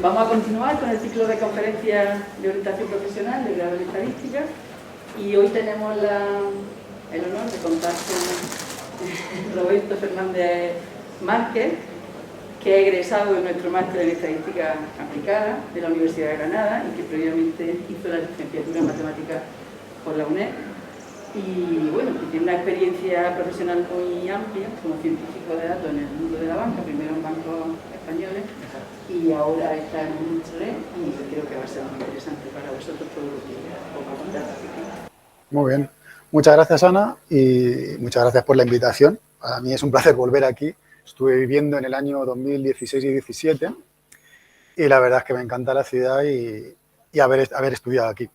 Vamos a continuar con el ciclo de conferencias de orientación profesional de grado en estadística y hoy tenemos el honor de contar con Roberto Fernández Márquez, que es egresado de nuestro máster en estadística aplicada de la Universidad de Granada y que previamente hizo la licenciatura en matemáticas por la UNED. Y bueno, que tiene una experiencia profesional muy amplia como científico de datos en el mundo de la banca, primero en bancos españoles y ahora está en un Chile, y creo que va a ser muy interesante para vosotros todo lo que os va a contar. Muy bien. Muchas gracias, Ana, y muchas gracias por la invitación. Para mí es un placer volver aquí. Estuve viviendo en el año 2016 y 2017 y la verdad es que me encanta la ciudad y haber estudiado aquí.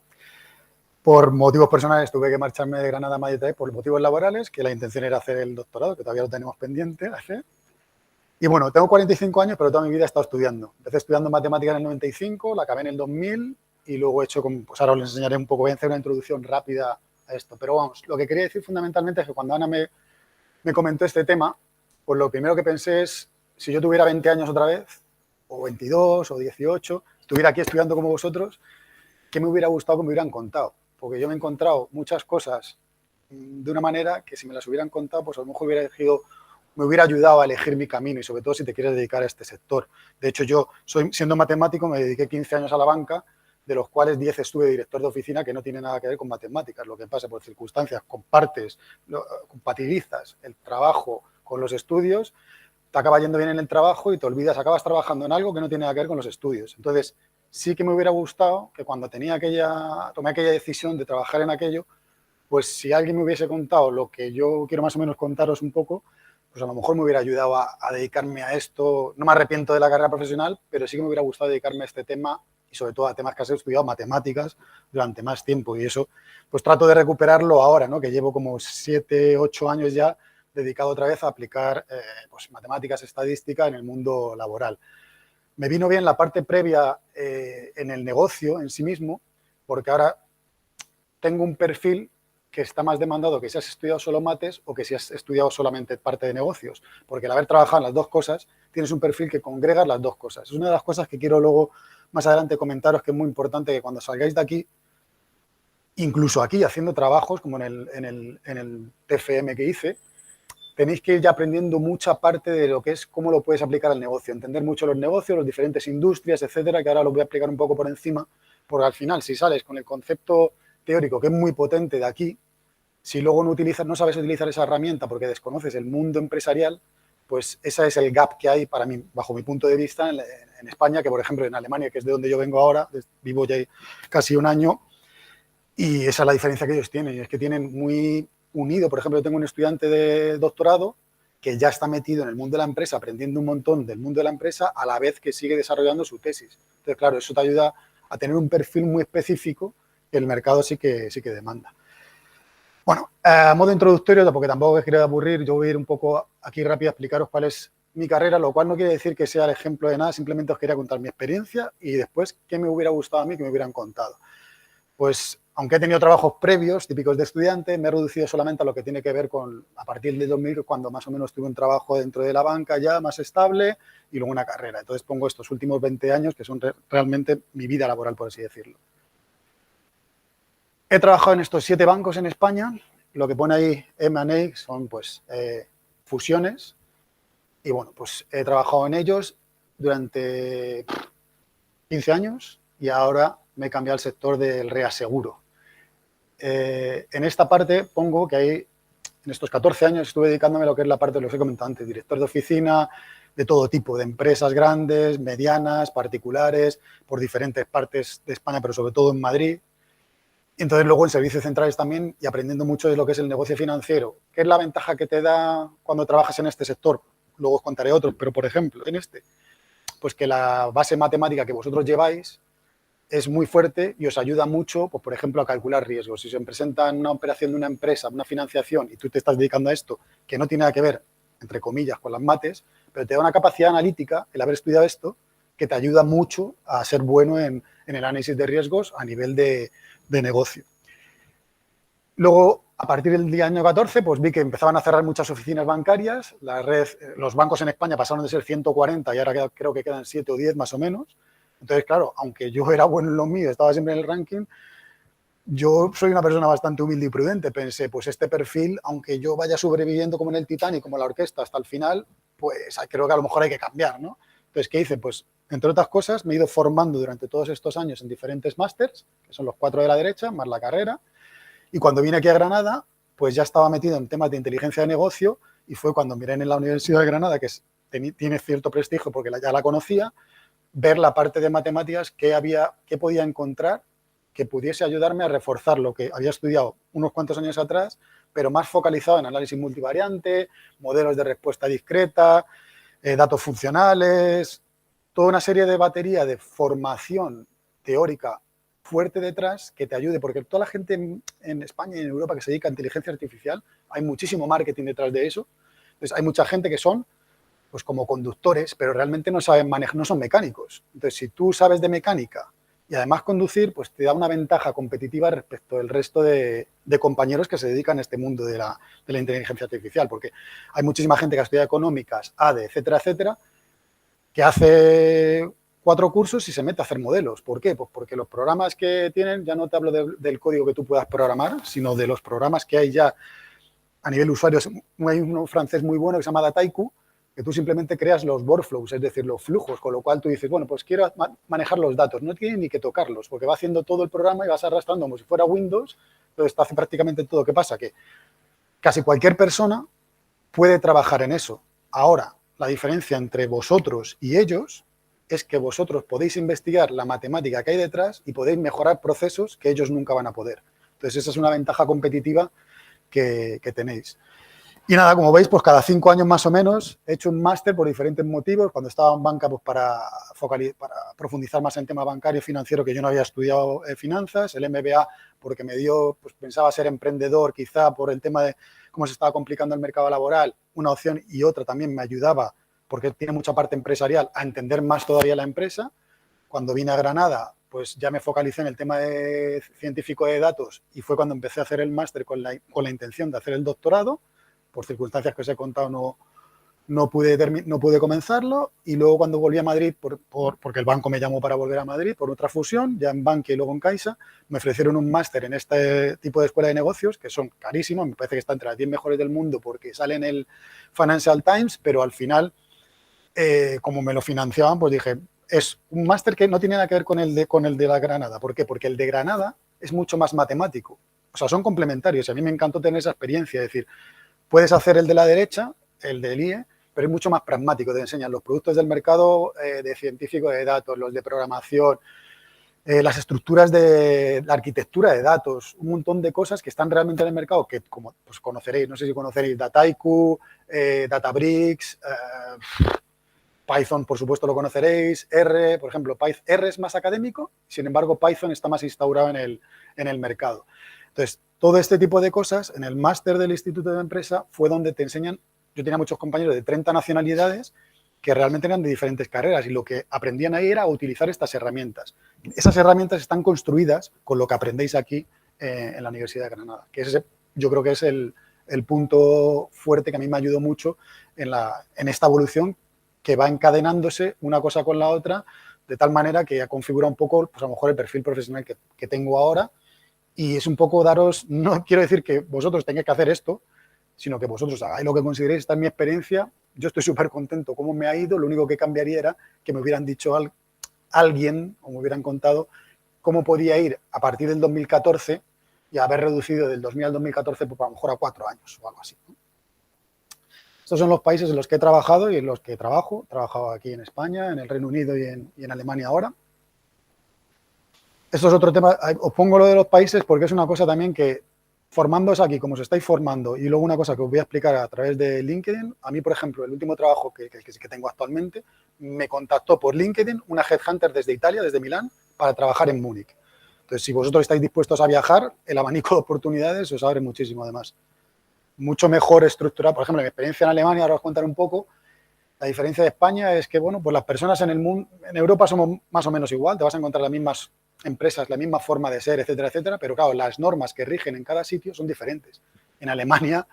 Por motivos personales tuve que marcharme de Granada a Madrid por motivos laborales, que la intención era hacer el doctorado, que todavía lo tenemos pendiente de hacer. Y bueno, tengo 45 años, pero toda mi vida he estado estudiando. Empecé estudiando matemáticas en el 95, la acabé en el 2000 y luego he hecho, pues ahora os enseñaré un poco, voy a hacer una introducción rápida a esto. Pero vamos, lo que quería decir fundamentalmente es que cuando Ana me comentó este tema, pues lo primero que pensé es, si yo tuviera 20 años otra vez, o 22 o 18, estuviera aquí estudiando como vosotros, ¿qué me hubiera gustado que me hubieran contado? Porque yo me he encontrado muchas cosas de una manera que si me las hubieran contado, pues a lo mejor me hubiera ayudado a elegir mi camino y sobre todo si te quieres dedicar a este sector. De hecho, yo siendo matemático me dediqué 15 años a la banca, de los cuales 10 estuve director de oficina, que no tiene nada que ver con matemáticas. Lo que pasa por circunstancias, compartes, compatibilizas el trabajo con los estudios, te acaba yendo bien en el trabajo y te olvidas, acabas trabajando en algo que no tiene nada que ver con los estudios. Entonces, sí que me hubiera gustado que cuando tomé aquella decisión de trabajar en aquello, pues si alguien me hubiese contado lo que yo quiero más o menos contaros un poco, pues a lo mejor me hubiera ayudado a dedicarme a esto. No me arrepiento de la carrera profesional, pero sí que me hubiera gustado dedicarme a este tema y sobre todo a temas que has estudiado, matemáticas, durante más tiempo. Y eso, pues trato de recuperarlo ahora, ¿no? Que llevo como 7, 8 años ya dedicado otra vez a aplicar pues, matemáticas, estadística en el mundo laboral. Me vino bien la parte previa en el negocio en sí mismo, porque ahora tengo un perfil que está más demandado que si has estudiado solo mates o que si has estudiado solamente parte de negocios, porque al haber trabajado en las dos cosas, tienes un perfil que congrega las dos cosas. Es una de las cosas que quiero luego, más adelante, comentaros, que es muy importante que cuando salgáis de aquí, incluso aquí haciendo trabajos, como en el TFM que hice, tenéis que ir ya aprendiendo mucha parte de lo que es cómo lo puedes aplicar al negocio, entender mucho los negocios, las diferentes industrias, etcétera, que ahora lo voy a explicar un poco por encima, porque al final, si sales con el concepto teórico, que es muy potente de aquí, si luego no sabes utilizar esa herramienta porque desconoces el mundo empresarial, pues ese es el gap que hay para mí, bajo mi punto de vista, en España, que por ejemplo en Alemania, que es de donde yo vengo ahora, vivo ya casi un año, y esa es la diferencia que ellos tienen, y es que tienen muy unido. Por ejemplo, yo tengo un estudiante de doctorado que ya está metido en el mundo de la empresa, aprendiendo un montón del mundo de la empresa, a la vez que sigue desarrollando su tesis. Entonces, claro, eso te ayuda a tener un perfil muy específico que el mercado sí que demanda. Bueno, a modo introductorio, porque tampoco os quiero aburrir, yo voy a ir un poco aquí rápido a explicaros cuál es mi carrera, lo cual no quiere decir que sea el ejemplo de nada, simplemente os quería contar mi experiencia y después qué me hubiera gustado a mí que me hubieran contado. Pues, aunque he tenido trabajos previos, típicos de estudiante, me he reducido solamente a lo que tiene que ver con, a partir del 2000, cuando más o menos tuve un trabajo dentro de la banca ya más estable y luego una carrera. Entonces pongo estos últimos 20 años, que son realmente mi vida laboral, por así decirlo. He trabajado en estos 7 bancos en España. Lo que pone ahí M&A son pues fusiones. Y bueno, pues he trabajado en ellos durante 15 años y ahora me he cambiado al sector del reaseguro. En esta parte pongo que en estos 14 años estuve dedicándome a lo que es la parte de lo que os he comentado antes, director de oficina, de todo tipo, de empresas grandes, medianas, particulares, por diferentes partes de España, pero sobre todo en Madrid. Entonces, luego en servicios centrales también y aprendiendo mucho de lo que es el negocio financiero. ¿Qué es la ventaja que te da cuando trabajas en este sector? Luego os contaré otros, pero por ejemplo, en este, pues que la base matemática que vosotros lleváis es muy fuerte y os ayuda mucho, pues por ejemplo, a calcular riesgos. Si se presenta una operación de una empresa, una financiación, y tú te estás dedicando a esto, que no tiene nada que ver, entre comillas, con las mates, pero te da una capacidad analítica, el haber estudiado esto, que te ayuda mucho a ser bueno en el análisis de riesgos a nivel de negocio. Luego, a partir del año 14, pues vi que empezaban a cerrar muchas oficinas bancarias. La red, los bancos en España pasaron de ser 140 y ahora creo que quedan 7 o 10 más o menos. Entonces, claro, aunque yo era bueno en lo mío, estaba siempre en el ranking, yo soy una persona bastante humilde y prudente. Pensé, pues este perfil, aunque yo vaya sobreviviendo como en el Titanic, como la orquesta hasta el final, pues creo que a lo mejor hay que cambiar, ¿no? Entonces, ¿qué hice? Pues, entre otras cosas, me he ido formando durante todos estos años en diferentes másters, que son los 4 de la derecha, más la carrera, y cuando vine aquí a Granada, pues ya estaba metido en temas de inteligencia de negocio, y fue cuando miré en la Universidad de Granada, que tiene cierto prestigio porque ya la conocía, ver la parte de matemáticas que podía encontrar que pudiese ayudarme a reforzar lo que había estudiado unos cuantos años atrás, pero más focalizado en análisis multivariante, modelos de respuesta discreta, datos funcionales, toda una serie de batería de formación teórica fuerte detrás que te ayude, porque toda la gente en España y en Europa que se dedica a inteligencia artificial, hay muchísimo marketing detrás de eso. Entonces, hay mucha gente que son pues como conductores, pero realmente no saben manejar, no son mecánicos. Entonces, si tú sabes de mecánica y además conducir, pues te da una ventaja competitiva respecto del resto de compañeros que se dedican a este mundo de la inteligencia artificial, porque hay muchísima gente que estudia económicas, ADE, etcétera, etcétera, que hace 4 cursos y se mete a hacer modelos. ¿Por qué? Pues porque los programas que tienen, ya no te hablo del código que tú puedas programar, sino de los programas que hay ya a nivel usuario. Hay uno francés muy bueno que se llama Dataiku, que tú simplemente creas los workflows, es decir, los flujos, con lo cual tú dices, bueno, pues quiero manejar los datos, no tienes ni que tocarlos, porque va haciendo todo el programa y vas arrastrando como si fuera Windows, entonces te hace prácticamente todo. ¿Qué pasa? Que casi cualquier persona puede trabajar en eso. Ahora, la diferencia entre vosotros y ellos es que vosotros podéis investigar la matemática que hay detrás y podéis mejorar procesos que ellos nunca van a poder. Entonces, esa es una ventaja competitiva que tenéis. Y nada, como veis, pues cada 5 años más o menos he hecho un máster por diferentes motivos. Cuando estaba en banca, pues para profundizar más en tema bancario y financiero, que yo no había estudiado finanzas. El MBA, porque me dio, pues pensaba ser emprendedor, quizá por el tema de cómo se estaba complicando el mercado laboral, una opción, y otra también me ayudaba, porque tiene mucha parte empresarial, a entender más todavía la empresa. Cuando vine a Granada, pues ya me focalicé en el tema de científico de datos y fue cuando empecé a hacer el máster con la intención de hacer el doctorado. Por circunstancias que os he contado no pude comenzarlo, y luego cuando volví a Madrid, porque el banco me llamó para volver a Madrid por otra fusión, ya en Bankia y luego en Caixa, me ofrecieron un máster en este tipo de escuela de negocios, que son carísimos, me parece que está entre las 10 mejores del mundo porque sale en el Financial Times, pero al final, como me lo financiaban, pues dije, es un máster que no tiene nada que ver con el de la Granada. ¿Por qué? Porque el de Granada es mucho más matemático, o sea, son complementarios, y a mí me encantó tener esa experiencia, es decir, puedes hacer el de la derecha, el del IE, pero es mucho más pragmático. Te enseñan los productos del mercado de científico de datos, los de programación, las estructuras de la arquitectura de datos, un montón de cosas que están realmente en el mercado que, como pues conoceréis, no sé si conoceréis Dataiku, Databricks, Python, por supuesto, lo conoceréis, R, por ejemplo, R es más académico, sin embargo, Python está más instaurado en el mercado. Entonces, todo este tipo de cosas, en el máster del Instituto de Empresa, fue donde te enseñan. Yo tenía muchos compañeros de 30 nacionalidades que realmente eran de diferentes carreras, y lo que aprendían ahí era utilizar estas herramientas. Esas herramientas están construidas con lo que aprendéis aquí en la Universidad de Granada, que yo creo que es el punto fuerte que a mí me ayudó mucho en esta evolución, que va encadenándose una cosa con la otra, de tal manera que ha configurado un poco, pues a lo mejor el perfil profesional que tengo ahora. Y es un poco daros, no quiero decir que vosotros tengáis que hacer esto, sino que vosotros hagáis lo que consideréis. Esta es mi experiencia, yo estoy súper contento cómo me ha ido. Lo único que cambiaría era que me hubieran dicho alguien, o me hubieran contado cómo podía ir a partir del 2014 y haber reducido del 2000 al 2014 pues a lo mejor a 4 años o algo así, ¿no? Estos son los países en los que he trabajado y en los que trabajo. He trabajado aquí en España, en el Reino Unido y en Alemania ahora. Esto es otro tema. Os pongo lo de los países porque es una cosa también que, formándoos aquí, como os estáis formando, y luego una cosa que os voy a explicar a través de LinkedIn. A mí, por ejemplo, el último trabajo que tengo actualmente, me contactó por LinkedIn una headhunter desde Italia, desde Milán, para trabajar en Múnich. Entonces, si vosotros estáis dispuestos a viajar, el abanico de oportunidades os abre muchísimo, además. Mucho mejor estructurado. Por ejemplo, en mi experiencia en Alemania, ahora os contaré un poco. La diferencia de España es que, bueno, pues las personas en Europa somos más o menos igual, te vas a encontrar las mismas empresas, la misma forma de ser, etcétera, etcétera, pero claro, las normas que rigen en cada sitio son diferentes. En Alemania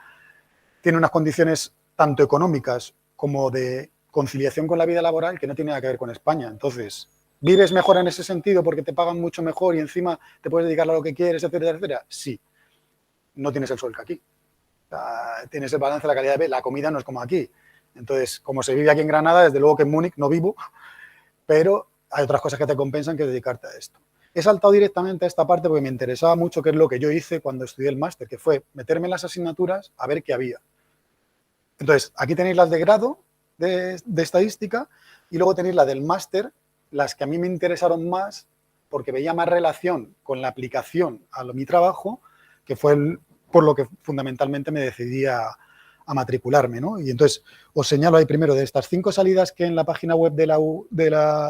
tiene unas condiciones tanto económicas como de conciliación con la vida laboral que no tiene nada que ver con España. Entonces, ¿Vives mejor en ese sentido porque te pagan mucho mejor y encima te puedes dedicar a lo que quieres, etcétera, etcétera? Sí. No tienes el sol que aquí. O sea, tienes el balance de la calidad de vida. La comida no es como aquí. Entonces, como se vive aquí en Granada, desde luego que en Múnich no vivo, pero hay otras cosas que te compensan que dedicarte a esto. He saltado directamente a esta parte porque me interesaba mucho qué es lo que yo hice cuando estudié el máster, que fue meterme en las asignaturas a ver qué había. Entonces, aquí tenéis las de grado de estadística y luego tenéis la del máster, las que a mí me interesaron más porque veía más relación con la aplicación a mi trabajo, que fue por lo que fundamentalmente me decidí a matricularme, ¿no? Y entonces os señalo ahí primero de estas 5 salidas que en la página web de la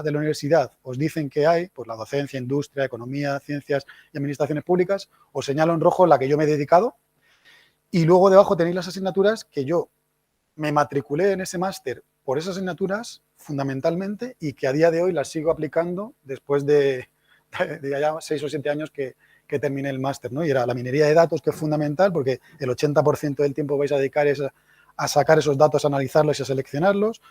universidad os dicen que hay, pues la docencia, industria, economía, ciencias y administraciones públicas, os señalo en rojo la que yo me he dedicado y luego debajo tenéis las asignaturas que yo me matriculé en ese máster por esas asignaturas fundamentalmente y que a día de hoy las sigo aplicando después de ya 6 o 7 años que terminé el máster, ¿no? Y era la minería de datos, que es fundamental porque el 80% del tiempo vais a dedicar a sacar esos datos, a analizarlos y a seleccionarlos.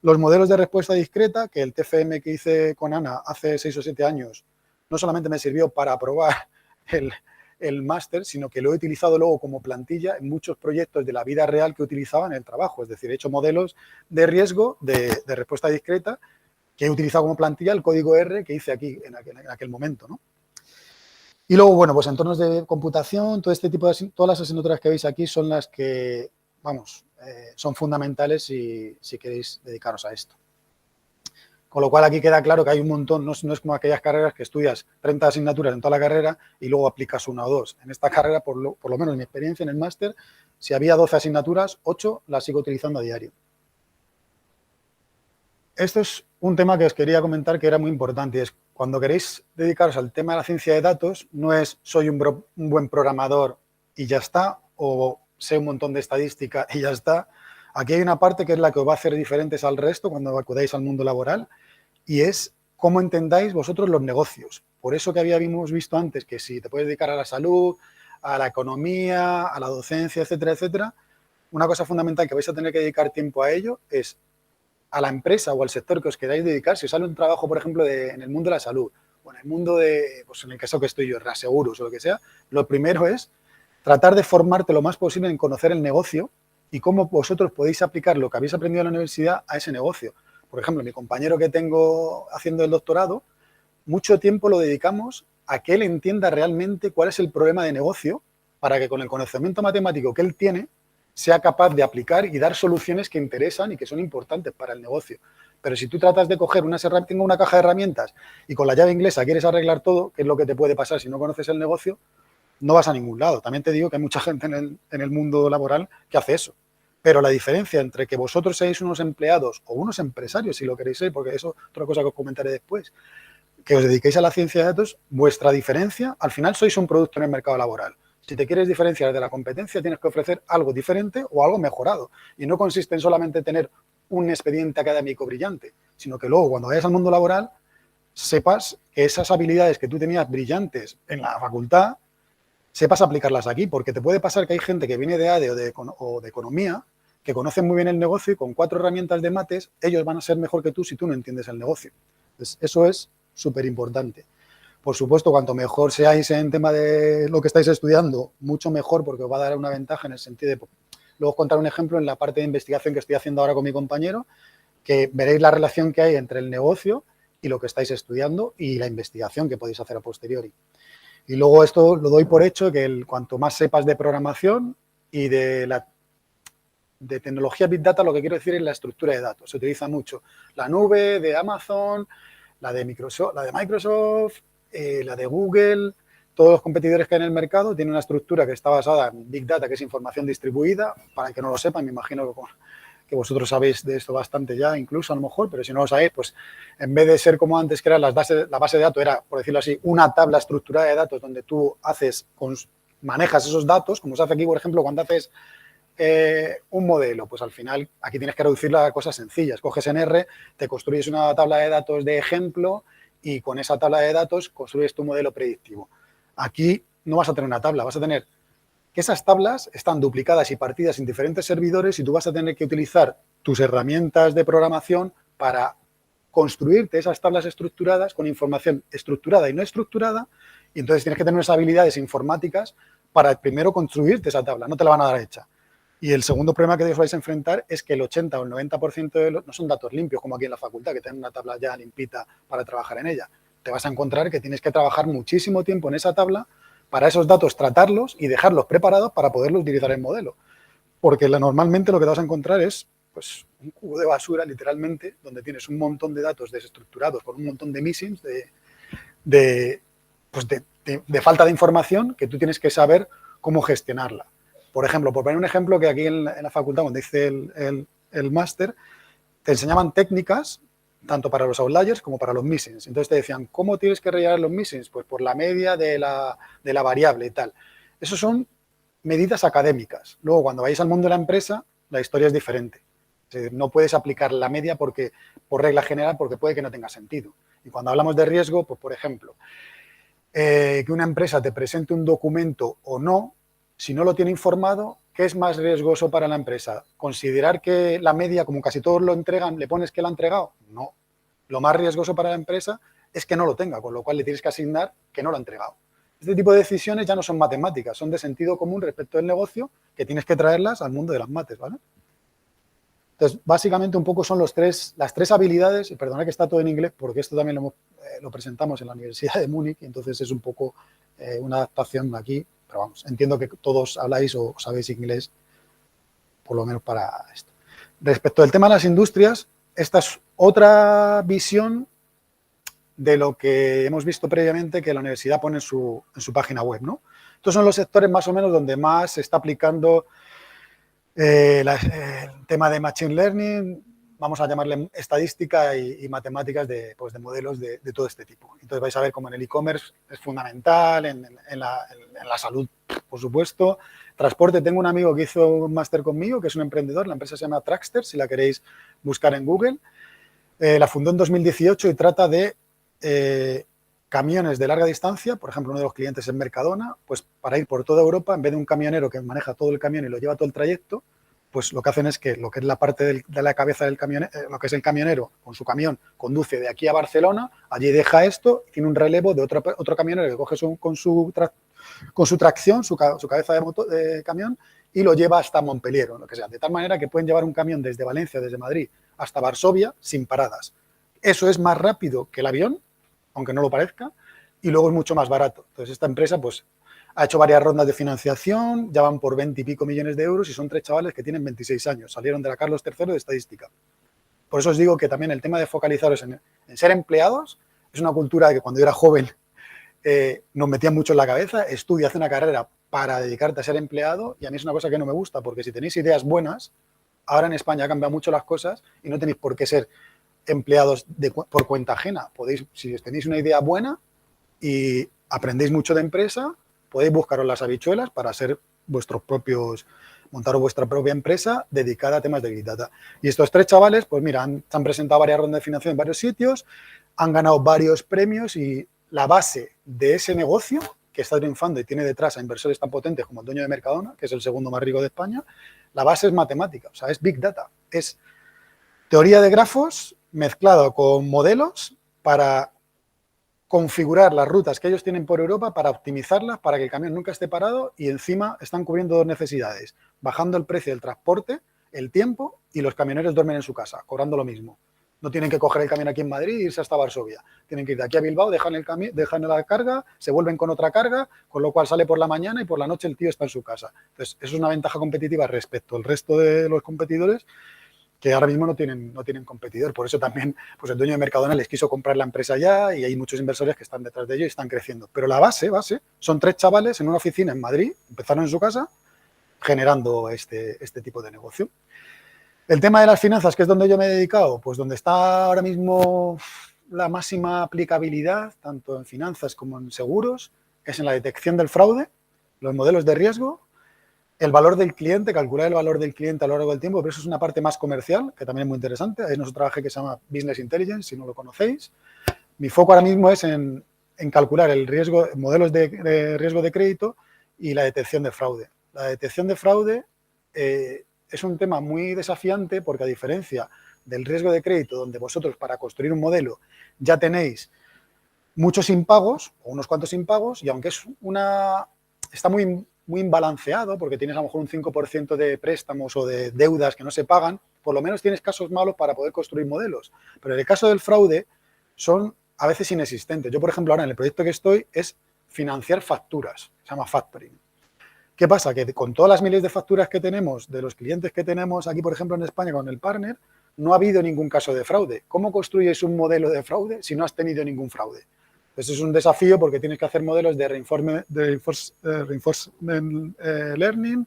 Los modelos de respuesta discreta, que el TFM que hice con Ana hace 6 o 7 años, no solamente me sirvió para aprobar el máster, sino que lo he utilizado luego como plantilla en muchos proyectos de la vida real que utilizaba en el trabajo. Es decir, he hecho modelos de riesgo de respuesta discreta que he utilizado como plantilla el código R que hice aquí en aquel momento, ¿no? Y luego, bueno, pues entornos de computación, todo este tipo de todas las asignaturas que veis aquí son las que, vamos, son fundamentales si queréis dedicaros a esto. Con lo cual aquí queda claro que hay un montón, no es como aquellas carreras que estudias 30 asignaturas en toda la carrera y luego aplicas una o dos. En esta carrera, por lo menos en mi experiencia en el máster, si había 12 asignaturas, 8 las sigo utilizando a diario. Esto es un tema que os quería comentar que era muy importante y es cuando queréis dedicaros al tema de la ciencia de datos, no es soy un buen programador y ya está, o sé un montón de estadística y ya está. Aquí hay una parte que es la que os va a hacer diferentes al resto cuando acudáis al mundo laboral y es cómo entendáis vosotros los negocios. Por eso que habíamos visto antes que si te puedes dedicar a la salud, a la economía, a la docencia, etcétera, etcétera, una cosa fundamental que vais a tener que dedicar tiempo a ello es a la empresa o al sector que os queráis dedicar. Si os sale un trabajo, por ejemplo, en el mundo de la salud o en el mundo pues en el caso que estoy yo, reaseguros o lo que sea, lo primero es tratar de formarte lo más posible en conocer el negocio y cómo vosotros podéis aplicar lo que habéis aprendido en la universidad a ese negocio. Por ejemplo, mi compañero que tengo haciendo el doctorado, mucho tiempo lo dedicamos a que él entienda realmente cuál es el problema de negocio para que con el conocimiento matemático que él tiene sea capaz de aplicar y dar soluciones que interesan y que son importantes para el negocio. Pero si tú tratas de coger tengo una caja de herramientas y con la llave inglesa quieres arreglar todo, que es lo que te puede pasar si no conoces el negocio, no vas a ningún lado. También te digo que hay mucha gente en el mundo laboral que hace eso. Pero la diferencia entre que vosotros seáis unos empleados o unos empresarios, si lo queréis ser, porque eso es otra cosa que os comentaré después, que os dediquéis a la ciencia de datos, vuestra diferencia, al final sois un producto en el mercado laboral. Si te quieres diferenciar de la competencia, tienes que ofrecer algo diferente o algo mejorado. Y no consiste en solamente tener un expediente académico brillante, sino que luego, cuando vayas al mundo laboral, sepas que esas habilidades que tú tenías brillantes en la facultad, sepas aplicarlas aquí, porque te puede pasar que hay gente que viene de ADE o de economía, que conocen muy bien el negocio y con 4 herramientas de mates, ellos van a ser mejor que tú si tú no entiendes el negocio. Entonces, eso es súper importante. Por supuesto, cuanto mejor seáis en tema de lo que estáis estudiando, mucho mejor, porque os va a dar una ventaja en el sentido de... Luego os contaré un ejemplo en la parte de investigación que estoy haciendo ahora con mi compañero, que veréis la relación que hay entre el negocio y lo que estáis estudiando y la investigación que podéis hacer a posteriori. Y luego esto lo doy por hecho, que cuanto más sepas de programación y de tecnología Big Data, lo que quiero decir es la estructura de datos. Se utiliza mucho la nube de Amazon, la de Microsoft, la de Google, todos los competidores que hay en el mercado tienen una estructura que está basada en Big Data, que es información distribuida. Para el que no lo sepan, me imagino que vosotros sabéis de esto bastante ya, incluso a lo mejor, pero si no lo sabéis, pues en vez de ser como antes, que era la base de datos, era, por decirlo así, una tabla estructurada de datos donde tú manejas esos datos, como se hace aquí, por ejemplo, cuando haces un modelo, pues al final aquí tienes que reducirla a cosas sencillas. Coges en R, te construyes una tabla de datos de ejemplo y con esa tabla de datos construyes tu modelo predictivo. Aquí no vas a tener una tabla, vas a tener que esas tablas están duplicadas y partidas en diferentes servidores y tú vas a tener que utilizar tus herramientas de programación para construirte esas tablas estructuradas con información estructurada y no estructurada, y entonces tienes que tener unas habilidades informáticas para primero construirte esa tabla, no te la van a dar hecha. Y el segundo problema que os vais a enfrentar es que el 80 o el 90% de no son datos limpios, como aquí en la facultad, que tienen una tabla ya limpita para trabajar en ella. Te vas a encontrar que tienes que trabajar muchísimo tiempo en esa tabla para esos datos tratarlos y dejarlos preparados para poderlos utilizar en el modelo. Porque normalmente lo que te vas a encontrar es pues, un cubo de basura, literalmente, donde tienes un montón de datos desestructurados con un montón de missings, de falta de información que tú tienes que saber cómo gestionarla. Por ejemplo, por poner un ejemplo que aquí en la facultad, donde hice el máster, te enseñaban técnicas tanto para los outliers como para los missings. Entonces te decían, ¿cómo tienes que rellenar los missings? Pues por la media de la variable y tal. Eso son medidas académicas. Luego, cuando vayáis al mundo de la empresa, la historia es diferente. Es decir, no puedes aplicar la media por regla general porque puede que no tenga sentido. Y cuando hablamos de riesgo, pues por ejemplo, que una empresa te presente un documento o no, si no lo tiene informado, ¿qué es más riesgoso para la empresa? ¿Considerar que la media, como casi todos lo entregan, le pones que lo ha entregado? No. Lo más riesgoso para la empresa es que no lo tenga, con lo cual le tienes que asignar que no lo ha entregado. Este tipo de decisiones ya no son matemáticas, son de sentido común respecto del negocio, que tienes que traerlas al mundo de las mates, ¿vale? Entonces, básicamente un poco son las tres habilidades, y perdonad que está todo en inglés, porque esto también lo presentamos en la Universidad de Múnich, y entonces es un poco una adaptación aquí, pero vamos, entiendo que todos habláis o sabéis inglés, por lo menos para esto. Respecto al tema de las industrias, esta es otra visión de lo que hemos visto previamente que la universidad pone en su página web, ¿no? Estos son los sectores más o menos donde más se está aplicando el tema de Machine Learning, vamos a llamarle estadística y matemáticas de modelos de todo este tipo. Entonces vais a ver cómo en el e-commerce es fundamental, en la salud, por supuesto. Transporte, tengo un amigo que hizo un máster conmigo, que es un emprendedor, la empresa se llama Trackster, si la queréis buscar en Google. La fundó en 2018 y trata de camiones de larga distancia, por ejemplo, uno de los clientes es Mercadona, pues para ir por toda Europa, en vez de un camionero que maneja todo el camión y lo lleva todo el trayecto, pues lo que hacen es que lo que es la parte de la cabeza del camionero, lo que es el camionero con su camión, conduce de aquí a Barcelona, allí deja esto, tiene un relevo de otro camionero que coge con su tracción, su cabeza de camión, y lo lleva hasta Montpellier o lo que sea, de tal manera que pueden llevar un camión desde Valencia, desde Madrid, hasta Varsovia sin paradas. Eso es más rápido que el avión, aunque no lo parezca, y luego es mucho más barato. Entonces, esta empresa pues ha hecho varias rondas de financiación, ya van por 20 y pico millones de euros y son 3 chavales que tienen 26 años, salieron de la Carlos III de estadística. Por eso os digo que también el tema de focalizaros en ser empleados es una cultura que cuando yo era joven nos metían mucho en la cabeza, estudia, hace una carrera para dedicarte a ser empleado, y a mí es una cosa que no me gusta, porque si tenéis ideas buenas, ahora en España han cambiado mucho las cosas y no tenéis por qué ser empleados por cuenta ajena. Podéis, si tenéis una idea buena y aprendéis mucho de empresa, podéis buscaros las habichuelas para ser montaros vuestra propia empresa dedicada a temas de Big Data. Y estos 3 chavales, pues mira, se han presentado varias rondas de financiación en varios sitios, han ganado varios premios, y la base de ese negocio que está triunfando y tiene detrás a inversores tan potentes como el dueño de Mercadona, que es el segundo más rico de España, la base es matemática, o sea, es Big Data, es teoría de grafos mezclado con modelos para configurar las rutas que ellos tienen por Europa, para optimizarlas, para que el camión nunca esté parado, y encima están cubriendo 2 necesidades, bajando el precio del transporte, el tiempo, y los camioneros duermen en su casa, cobrando lo mismo. No tienen que coger el camión aquí en Madrid e irse hasta Varsovia. Tienen que ir de aquí a Bilbao, dejan la carga, se vuelven con otra carga, con lo cual sale por la mañana y por la noche el tío está en su casa. Entonces, eso es una ventaja competitiva respecto al resto de los competidores, que ahora mismo no tienen competidor. Por eso también pues el dueño de Mercadona les quiso comprar la empresa ya, y hay muchos inversores que están detrás de ellos y están creciendo. Pero la base, son 3 chavales en una oficina en Madrid, empezaron en su casa, generando este tipo de negocio. El tema de las finanzas, que es donde yo me he dedicado, pues donde está ahora mismo la máxima aplicabilidad, tanto en finanzas como en seguros, es en la detección del fraude, los modelos de riesgo, el valor del cliente, calcular el valor del cliente a lo largo del tiempo, pero eso es una parte más comercial, que también es muy interesante. Hay otro trabajo que se llama Business Intelligence, si no lo conocéis. Mi foco ahora mismo es en calcular el riesgo, modelos de riesgo de crédito y la detección de fraude. La detección de fraude es un tema muy desafiante porque, a diferencia del riesgo de crédito, donde vosotros para construir un modelo ya tenéis muchos impagos o unos cuantos impagos, y aunque está muy imbalanceado porque tienes a lo mejor un 5% de préstamos o de deudas que no se pagan, por lo menos tienes casos malos para poder construir modelos. Pero en el caso del fraude son a veces inexistentes. Yo, por ejemplo, ahora en el proyecto que estoy es financiar facturas, se llama factoring. ¿Qué pasa? Que con todas las miles de facturas que tenemos, de los clientes que tenemos aquí, por ejemplo, en España con el partner, no ha habido ningún caso de fraude. ¿Cómo construyes un modelo de fraude si no has tenido ningún fraude? Entonces es un desafío porque tienes que hacer modelos de reinforcement learning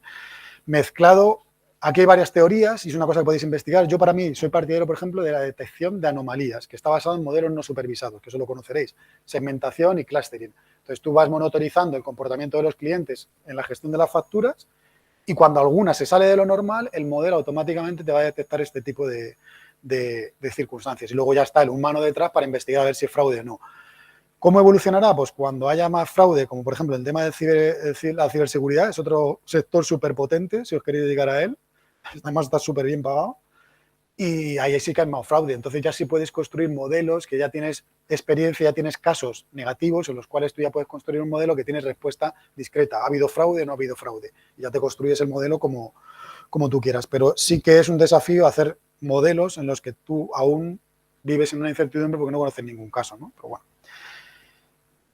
mezclado. Aquí hay varias teorías y es una cosa que podéis investigar. Yo, para mí, soy partidario, por ejemplo, de la detección de anomalías, que está basado en modelos no supervisados, que eso lo conoceréis, segmentación y clustering. Entonces, tú vas monitorizando el comportamiento de los clientes en la gestión de las facturas y cuando alguna se sale de lo normal, el modelo automáticamente te va a detectar este tipo de circunstancias. Y luego ya está el humano detrás para investigar a ver si es fraude o no. ¿Cómo evolucionará? Pues cuando haya más fraude, como por ejemplo el tema de la ciberseguridad, es otro sector súper potente, si os queréis dedicar a él. Además está súper bien pagado. Y ahí sí que hay más fraude. Entonces ya sí puedes construir modelos que ya tienes experiencia, ya tienes casos negativos en los cuales tú ya puedes construir un modelo que tiene respuesta discreta. ¿Ha habido fraude o no ha habido fraude? Y ya te construyes el modelo como tú quieras. Pero sí que es un desafío hacer modelos en los que tú aún vives en una incertidumbre porque no conoces ningún caso, ¿no? Pero bueno.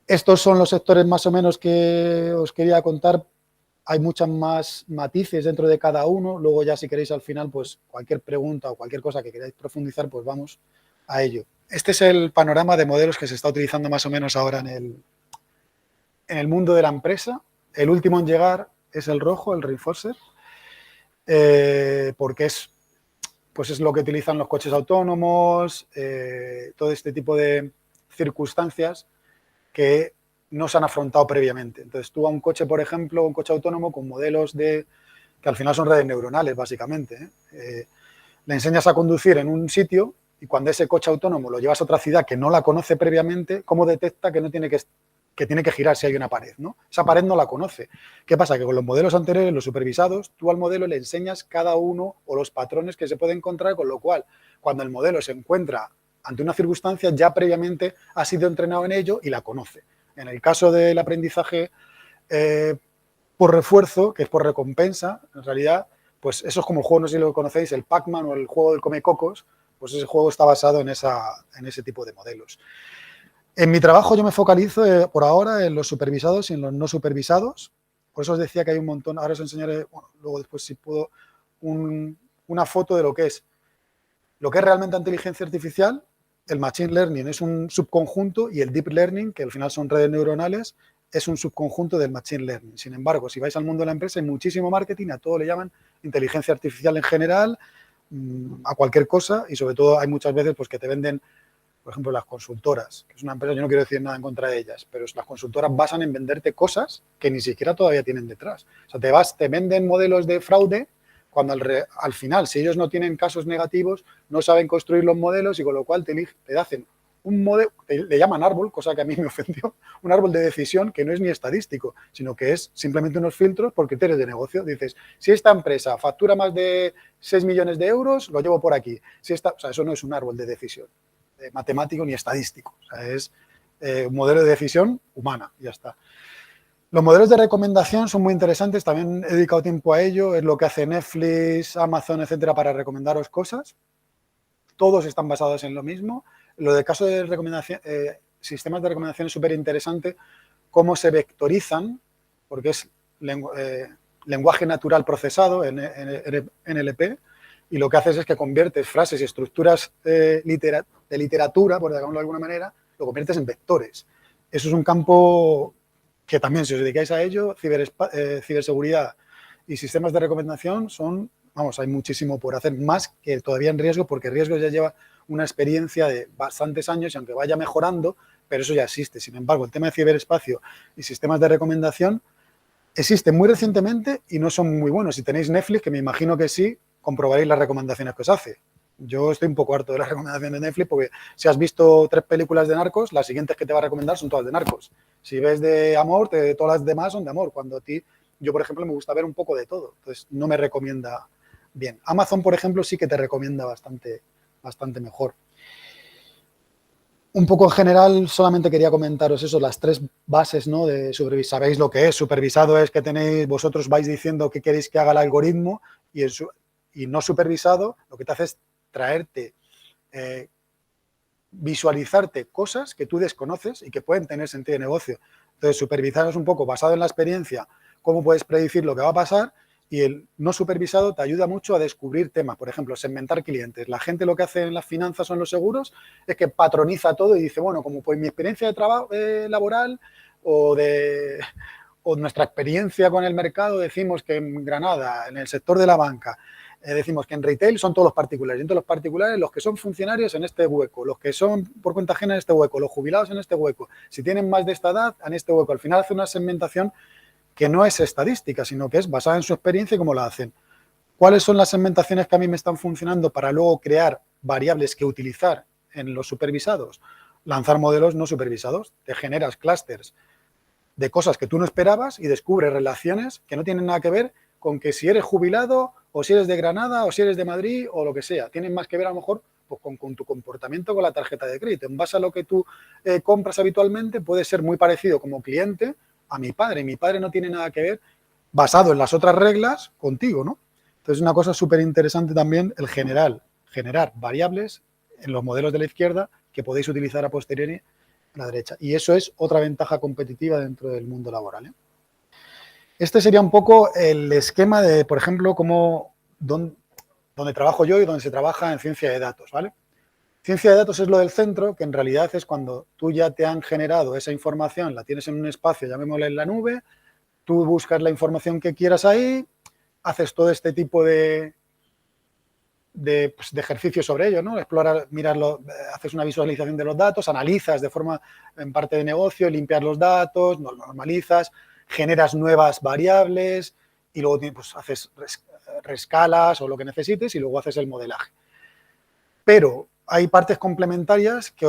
Estos son los sectores más o menos que os quería contar. Hay muchas más matices dentro de cada uno. Luego ya si queréis al final, pues cualquier pregunta o cualquier cosa que queráis profundizar, pues vamos a ello. Este es el panorama de modelos que se está utilizando más o menos ahora en el mundo de la empresa. El último en llegar es el rojo, el Reinforcer, porque es lo que utilizan los coches autónomos, todo este tipo de circunstancias que no se han afrontado previamente. Entonces, tú a un coche, por ejemplo, un coche autónomo con modelos que al final son redes neuronales, básicamente, le enseñas a conducir en un sitio y cuando ese coche autónomo lo llevas a otra ciudad que no la conoce previamente, ¿cómo detecta que tiene que girar si hay una pared, ¿no? Esa pared no la conoce. ¿Qué pasa? Que con los modelos anteriores, los supervisados, tú al modelo le enseñas cada uno o los patrones que se puede encontrar, con lo cual, cuando el modelo se encuentra ante una circunstancia, ya previamente ha sido entrenado en ello y la conoce. En el caso del aprendizaje por refuerzo, que es por recompensa, en realidad, pues eso es como el juego, no sé si lo conocéis, el Pac-Man o el juego del Come-Cocos, pues ese juego está basado en ese tipo de modelos. En mi trabajo yo me focalizo por ahora en los supervisados y en los no supervisados. Por eso os decía que hay un montón. Ahora os enseñaré, bueno, luego después si puedo, una foto de lo que es realmente inteligencia artificial. El Machine Learning es un subconjunto y el Deep Learning, que al final son redes neuronales, es un subconjunto del Machine Learning. Sin embargo, si vais al mundo de la empresa, hay muchísimo marketing, a todo le llaman inteligencia artificial en general, a cualquier cosa, y sobre todo hay muchas veces pues, que te venden, por ejemplo, las consultoras, que es una empresa, yo no quiero decir nada en contra de ellas, pero las consultoras basan en venderte cosas que ni siquiera todavía tienen detrás. O sea, te venden modelos de fraude cuando al final, si ellos no tienen casos negativos, no saben construir los modelos y con lo cual te hacen un modelo, le llaman árbol, cosa que a mí me ofendió, un árbol de decisión que no es ni estadístico, sino que es simplemente unos filtros por criterios de negocio. Dices, si esta empresa factura más de 6 millones de euros, lo llevo por aquí. O sea, eso no es un árbol de decisión matemático ni estadístico. O sea, es un modelo de decisión humana, ya está. Los modelos de recomendación son muy interesantes, también he dedicado tiempo a ello, es lo que hace Netflix, Amazon, etcétera, para recomendaros cosas. Todos están basados en lo mismo. Lo del caso de recomendación, sistemas de recomendación es súper interesante, cómo se vectorizan, porque es lenguaje natural procesado, NLP, y lo que haces es que conviertes frases y estructuras de literatura, por decirlo de alguna manera, lo conviertes en vectores. Eso es un campo que también, si os dedicáis a ello, ciberseguridad y sistemas de recomendación hay muchísimo por hacer, más que todavía en riesgo, porque riesgo ya lleva una experiencia de bastantes años y aunque vaya mejorando, pero eso ya existe. Sin embargo, el tema de ciberespacio y sistemas de recomendación existen muy recientemente y no son muy buenos. Si tenéis Netflix, que me imagino que sí, comprobaréis las recomendaciones que os hace. Yo estoy un poco harto de las recomendaciones de Netflix porque si has visto 3 películas de narcos, las siguientes que te va a recomendar son todas de narcos. Si ves de amor, todas las demás son de amor. Cuando yo, por ejemplo, me gusta ver un poco de todo. Entonces, no me recomienda bien. Amazon, por ejemplo, sí que te recomienda bastante bastante mejor. Un poco en general, solamente quería comentaros eso, las 3 bases, ¿no? De supervisar. Sabéis lo que es. Supervisado es que tenéis, vosotros vais diciendo qué queréis que haga el algoritmo, y no supervisado lo que te hace es traerte, visualizarte cosas que tú desconoces y que pueden tener sentido de negocio. Entonces, supervisado es un poco basado en la experiencia, cómo puedes predecir lo que va a pasar, y el no supervisado te ayuda mucho a descubrir temas. Por ejemplo, segmentar clientes. La gente lo que hace en las finanzas o en los seguros es que patroniza todo y dice, bueno, como pues mi experiencia de trabajo laboral o nuestra experiencia con el mercado, decimos que en Granada, en el sector de la banca, decimos que en retail son todos los particulares. Y entre los particulares, los que son funcionarios en este hueco, los que son por cuenta ajena en este hueco, los jubilados en este hueco, si tienen más de esta edad, en este hueco. Al final hace una segmentación que no es estadística, sino que es basada en su experiencia y cómo la hacen. ¿Cuáles son las segmentaciones que a mí me están funcionando para luego crear variables que utilizar en los supervisados? Lanzar modelos no supervisados. Te generas clústeres de cosas que tú no esperabas y descubres relaciones que no tienen nada que ver con que si eres jubilado o si eres de Granada o si eres de Madrid o lo que sea. Tienen más que ver a lo mejor pues, con tu comportamiento con la tarjeta de crédito. En base a lo que tú compras habitualmente, puede ser muy parecido como cliente a mi padre. Mi padre no tiene nada que ver, basado en las otras reglas, contigo, ¿no? Entonces, una cosa súper interesante también el generar variables en los modelos de la izquierda que podéis utilizar a posteriori en la derecha. Y eso es otra ventaja competitiva dentro del mundo laboral, ¿eh? Este sería un poco el esquema de, por ejemplo, donde trabajo yo y donde se trabaja en ciencia de datos, ¿vale? Ciencia de datos es lo del centro, que en realidad es cuando tú ya te han generado esa información, la tienes en un espacio, llamémosle en la nube, tú buscas la información que quieras ahí, haces todo este tipo de ejercicios sobre ello, ¿no? Explorar, mirarlo, haces una visualización de los datos, analizas de forma en parte de negocio, limpias los datos, normalizas, generas nuevas variables y luego pues, haces rescalas o lo que necesites y luego haces el modelaje. Pero hay partes complementarias que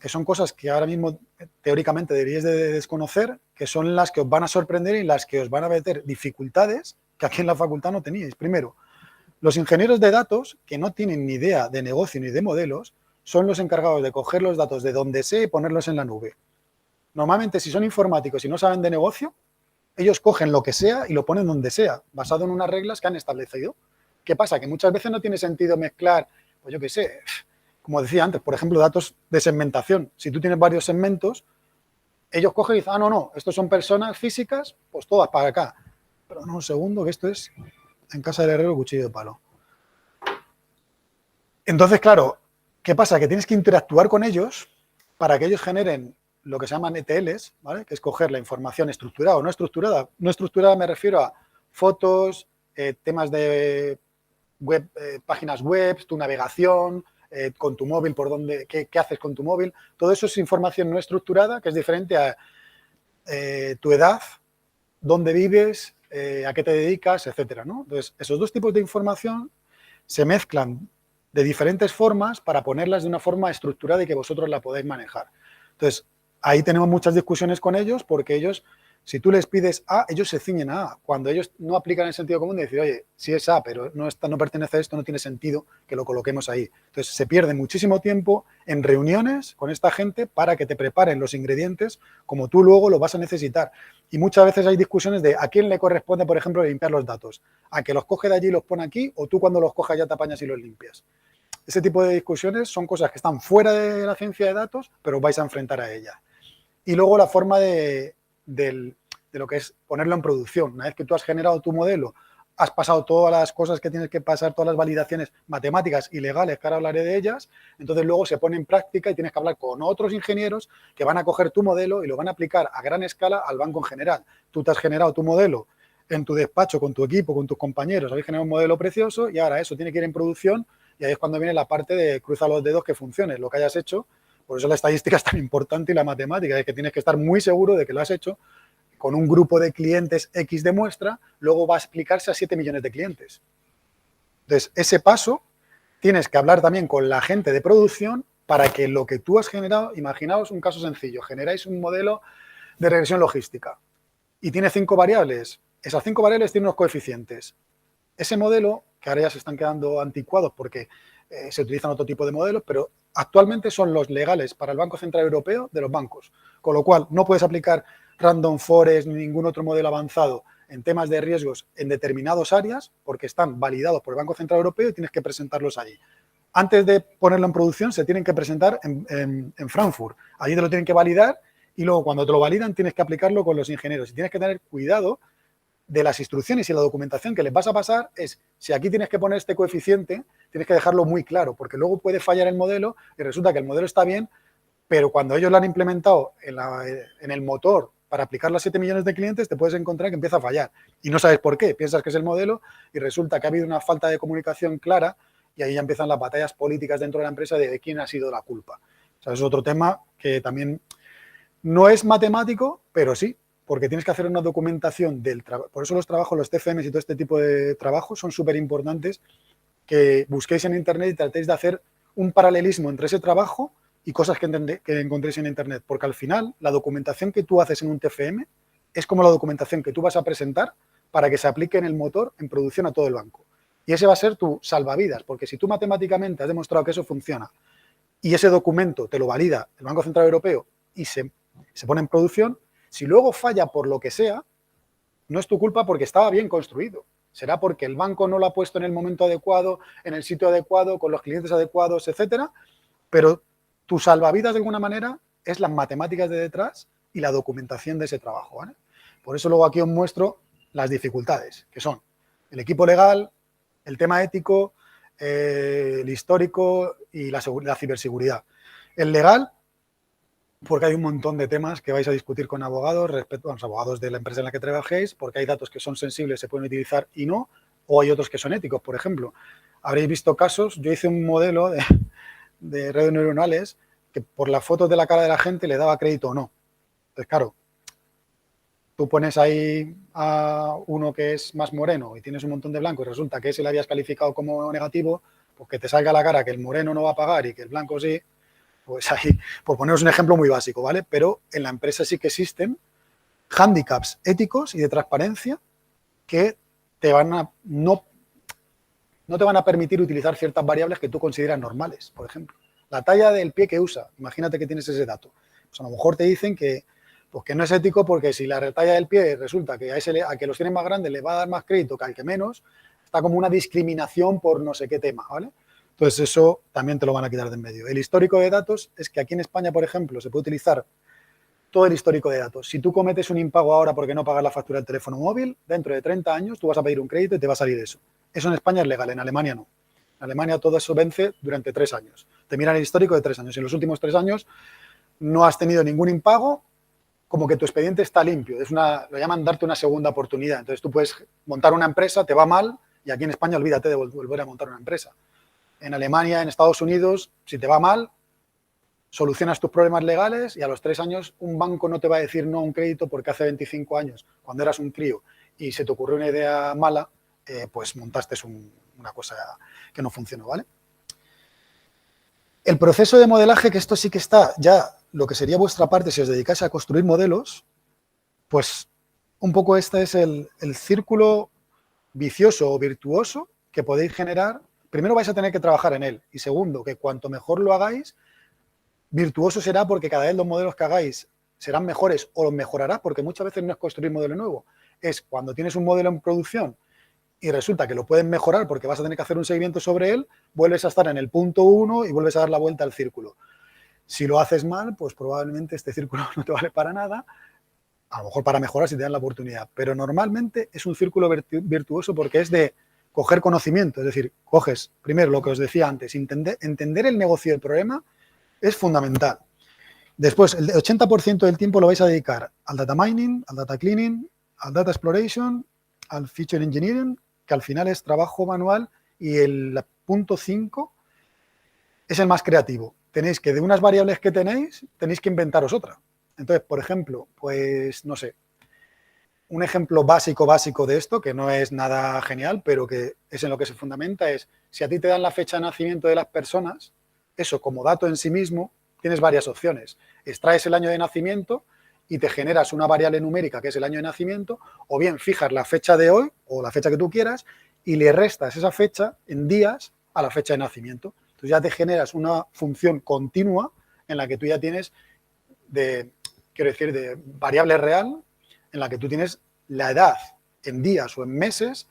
son cosas que ahora mismo teóricamente deberíais de desconocer, que son las que os van a sorprender y las que os van a meter dificultades que aquí en la facultad no teníais. Primero, los ingenieros de datos, que no tienen ni idea de negocio ni de modelos, son los encargados de coger los datos de donde sea y ponerlos en la nube. Normalmente, si son informáticos y no saben de negocio, ellos cogen lo que sea y lo ponen donde sea, basado en unas reglas que han establecido. ¿Qué pasa? Que muchas veces no tiene sentido mezclar, pues yo qué sé, como decía antes, por ejemplo, datos de segmentación. Si tú tienes varios segmentos, ellos cogen y dicen, ah, no, estos son personas físicas, pues todas para acá. Pero no, un segundo, que esto es en casa del herrero cuchillo de palo. Entonces, claro, ¿qué pasa? Que tienes que interactuar con ellos para que ellos generen lo que se llaman ETLs, ¿vale? Que es coger la información estructurada o no estructurada. No estructurada me refiero a fotos, temas de web, páginas web, tu navegación, con tu móvil, qué haces con tu móvil. Todo eso es información no estructurada, que es diferente a tu edad, dónde vives, a qué te dedicas, etcétera, ¿no? Entonces, esos dos tipos de información se mezclan de diferentes formas para ponerlas de una forma estructurada y que vosotros la podáis manejar. Entonces, ahí tenemos muchas discusiones con ellos porque ellos, si tú les pides A, ellos se ciñen a A. Cuando ellos no aplican el sentido común de decir, oye, si es A, pero no pertenece a esto, no tiene sentido que lo coloquemos ahí. Entonces, se pierde muchísimo tiempo en reuniones con esta gente para que te preparen los ingredientes como tú luego lo vas a necesitar. Y muchas veces hay discusiones de a quién le corresponde, por ejemplo, limpiar los datos. A que los coge de allí y los pone aquí, o tú cuando los cojas ya te apañas y los limpias. Ese tipo de discusiones son cosas que están fuera de la ciencia de datos, pero os vais a enfrentar a ellas. Y luego la forma de lo que es ponerlo en producción. Una vez que tú has generado tu modelo, has pasado todas las cosas que tienes que pasar, todas las validaciones matemáticas y legales, que ahora hablaré de ellas, entonces luego se pone en práctica y tienes que hablar con otros ingenieros que van a coger tu modelo y lo van a aplicar a gran escala al banco en general. Tú te has generado tu modelo en tu despacho, con tu equipo, con tus compañeros, habéis generado un modelo precioso y ahora eso tiene que ir en producción y ahí es cuando viene la parte de cruza los dedos que funcione, lo que hayas hecho. Por eso la estadística es tan importante y la matemática, es que tienes que estar muy seguro de que lo has hecho con un grupo de clientes X de muestra, luego va a explicarse a 7 millones de clientes. Entonces, ese paso tienes que hablar también con la gente de producción para que lo que tú has generado, imaginaos un caso sencillo, generáis un modelo de regresión logística y tiene 5 variables. Esas 5 variables tienen unos coeficientes. Ese modelo, que ahora ya se están quedando anticuados porque se utilizan otro tipo de modelos, pero actualmente son los legales para el Banco Central Europeo de los bancos, con lo cual no puedes aplicar Random Forest ni ningún otro modelo avanzado en temas de riesgos en determinadas áreas porque están validados por el Banco Central Europeo y tienes que presentarlos allí. Antes de ponerlo en producción se tienen que presentar en Frankfurt, allí te lo tienen que validar y luego cuando te lo validan tienes que aplicarlo con los ingenieros y tienes que tener cuidado de las instrucciones y la documentación que les vas a pasar es, si aquí tienes que poner este coeficiente, tienes que dejarlo muy claro, porque luego puede fallar el modelo y resulta que el modelo está bien, pero cuando ellos lo han implementado en el motor para aplicarlo a 7 millones de clientes, te puedes encontrar que empieza a fallar y no sabes por qué, piensas que es el modelo y resulta que ha habido una falta de comunicación clara y ahí ya empiezan las batallas políticas dentro de la empresa de quién ha sido la culpa. O sea, es otro tema que también no es matemático, pero sí, porque tienes que hacer una documentación del trabajo. Por eso los trabajos, los TFMs y todo este tipo de trabajos son súper importantes, que busquéis en Internet y tratéis de hacer un paralelismo entre ese trabajo y cosas que encontréis en Internet, porque al final la documentación que tú haces en un TFM es como la documentación que tú vas a presentar para que se aplique en el motor en producción a todo el banco. Y ese va a ser tu salvavidas, porque si tú matemáticamente has demostrado que eso funciona y ese documento te lo valida el Banco Central Europeo y se pone en producción, si luego falla por lo que sea, no es tu culpa porque estaba bien construido. Será porque el banco no lo ha puesto en el momento adecuado, en el sitio adecuado, con los clientes adecuados, etcétera. Pero tu salvavidas, de alguna manera, es las matemáticas de detrás y la documentación de ese trabajo, ¿vale? Por eso luego aquí os muestro las dificultades, que son el equipo legal, el tema ético, el histórico y la ciberseguridad. El legal, porque hay un montón de temas que vais a discutir con abogados, respecto a los abogados de la empresa en la que trabajéis, porque hay datos que son sensibles, se pueden utilizar y no, o hay otros que son éticos, por ejemplo. Habréis visto casos, yo hice un modelo de redes neuronales que por las fotos de la cara de la gente le daba crédito o no. Entonces, claro, tú pones ahí a uno que es más moreno y tienes un montón de blanco y resulta que ese le habías calificado como negativo, pues que te salga a la cara que el moreno no va a pagar y que el blanco sí. Pues ahí, por poneros un ejemplo muy básico, ¿vale? Pero en la empresa sí que existen hándicaps éticos y de transparencia que te van a no te van a permitir utilizar ciertas variables que tú consideras normales. Por ejemplo, la talla del pie que usa. Imagínate que tienes ese dato. Pues a lo mejor te dicen que, pues que no es ético porque si la talla del pie resulta que a que los tienen más grandes le va a dar más crédito que al que menos, está como una discriminación por no sé qué tema, ¿vale? Entonces, eso también te lo van a quitar de en medio. El histórico de datos es que aquí en España, por ejemplo, se puede utilizar todo el histórico de datos. Si tú cometes un impago ahora porque no pagas la factura del teléfono móvil, dentro de 30 años tú vas a pedir un crédito y te va a salir eso. Eso en España es legal, en Alemania no. En Alemania todo eso vence durante 3 años. Te miran el histórico de 3 años. Y en los últimos 3 años no has tenido ningún impago, como que tu expediente está limpio. Lo llaman darte una segunda oportunidad. Entonces tú puedes montar una empresa, te va mal, y aquí en España olvídate de volver a montar una empresa. En Alemania, en Estados Unidos, si te va mal, solucionas tus problemas legales y a los 3 años un banco no te va a decir no a un crédito porque hace 25 años, cuando eras un crío y se te ocurrió una idea mala, pues montaste una cosa que no funcionó, ¿vale? El proceso de modelaje, que esto sí que está ya lo que sería vuestra parte si os dedicáis a construir modelos, pues un poco este es el círculo vicioso o virtuoso que podéis generar. Primero vais a tener que trabajar en él y segundo, que cuanto mejor lo hagáis, virtuoso será porque cada vez los modelos que hagáis serán mejores o los mejorarás, porque muchas veces no es construir modelo nuevo, es cuando tienes un modelo en producción y resulta que lo puedes mejorar porque vas a tener que hacer un seguimiento sobre él, vuelves a estar en el punto 1 y vuelves a dar la vuelta al círculo. Si lo haces mal, pues probablemente este círculo no te vale para nada, a lo mejor para mejorar si te dan la oportunidad, pero normalmente es un círculo virtuoso porque es de coger conocimiento, es decir, coges primero lo que os decía antes, entender el negocio del problema es fundamental. Después, el 80% del tiempo lo vais a dedicar al data mining, al data cleaning, al data exploration, al feature engineering, que al final es trabajo manual, y el punto 5 es el más creativo. Tenéis que, de unas variables que tenéis que inventaros otra. Entonces, por ejemplo, pues, no sé, un ejemplo básico de esto, que no es nada genial, pero que es en lo que se fundamenta, es si a ti te dan la fecha de nacimiento de las personas, eso como dato en sí mismo, tienes varias opciones. Extraes el año de nacimiento y te generas una variable numérica que es el año de nacimiento, o bien fijas la fecha de hoy o la fecha que tú quieras y le restas esa fecha en días a la fecha de nacimiento. Entonces ya te generas una función continua en la que tú ya tienes de variable real, en la que tú tienes la edad en días o en meses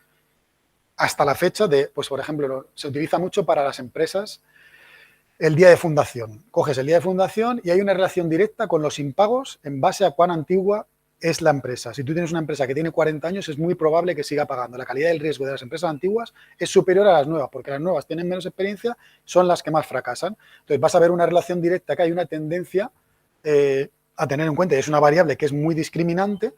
hasta la fecha de, pues por ejemplo, se utiliza mucho para las empresas el día de fundación. Coges el día de fundación y hay una relación directa con los impagos en base a cuán antigua es la empresa. Si tú tienes una empresa que tiene 40 años, es muy probable que siga pagando. La calidad del riesgo de las empresas antiguas es superior a las nuevas, porque las nuevas tienen menos experiencia, son las que más fracasan. Entonces vas a ver una relación directa, que hay una tendencia a tener en cuenta, y es una variable que es muy discriminante,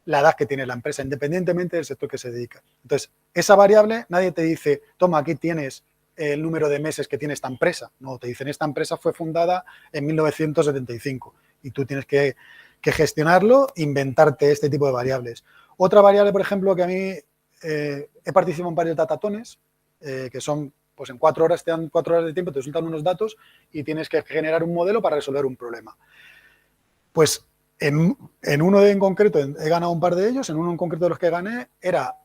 la edad que tiene la empresa, independientemente del sector que se dedica. Entonces, esa variable, nadie te dice, toma, aquí tienes el número de meses que tiene esta empresa. No, te dicen, esta empresa fue fundada en 1975 y tú tienes que gestionarlo, inventarte este tipo de variables. Otra variable, por ejemplo, que a mí he participado en varios datatones, que son, pues en 4 horas te dan 4 horas de tiempo, te resultan unos datos y tienes que generar un modelo para resolver un problema. Pues en uno en concreto, he ganado un par de ellos, en uno en concreto de los que gané,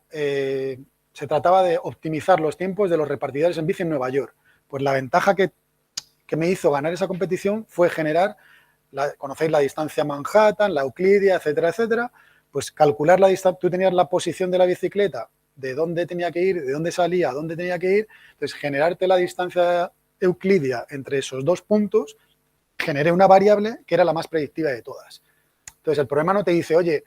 se trataba de optimizar los tiempos de los repartidores en bici en Nueva York. Pues la ventaja que me hizo ganar esa competición fue generar, conocéis la distancia Manhattan, la Euclidia, etcétera, etcétera, pues calcular la distancia, tú tenías la posición de la bicicleta, de dónde tenía que ir, de dónde salía, a dónde tenía que ir, entonces generarte la distancia Euclidia entre esos dos puntos, generé una variable que era la más predictiva de todas. Entonces, el problema no te dice, oye,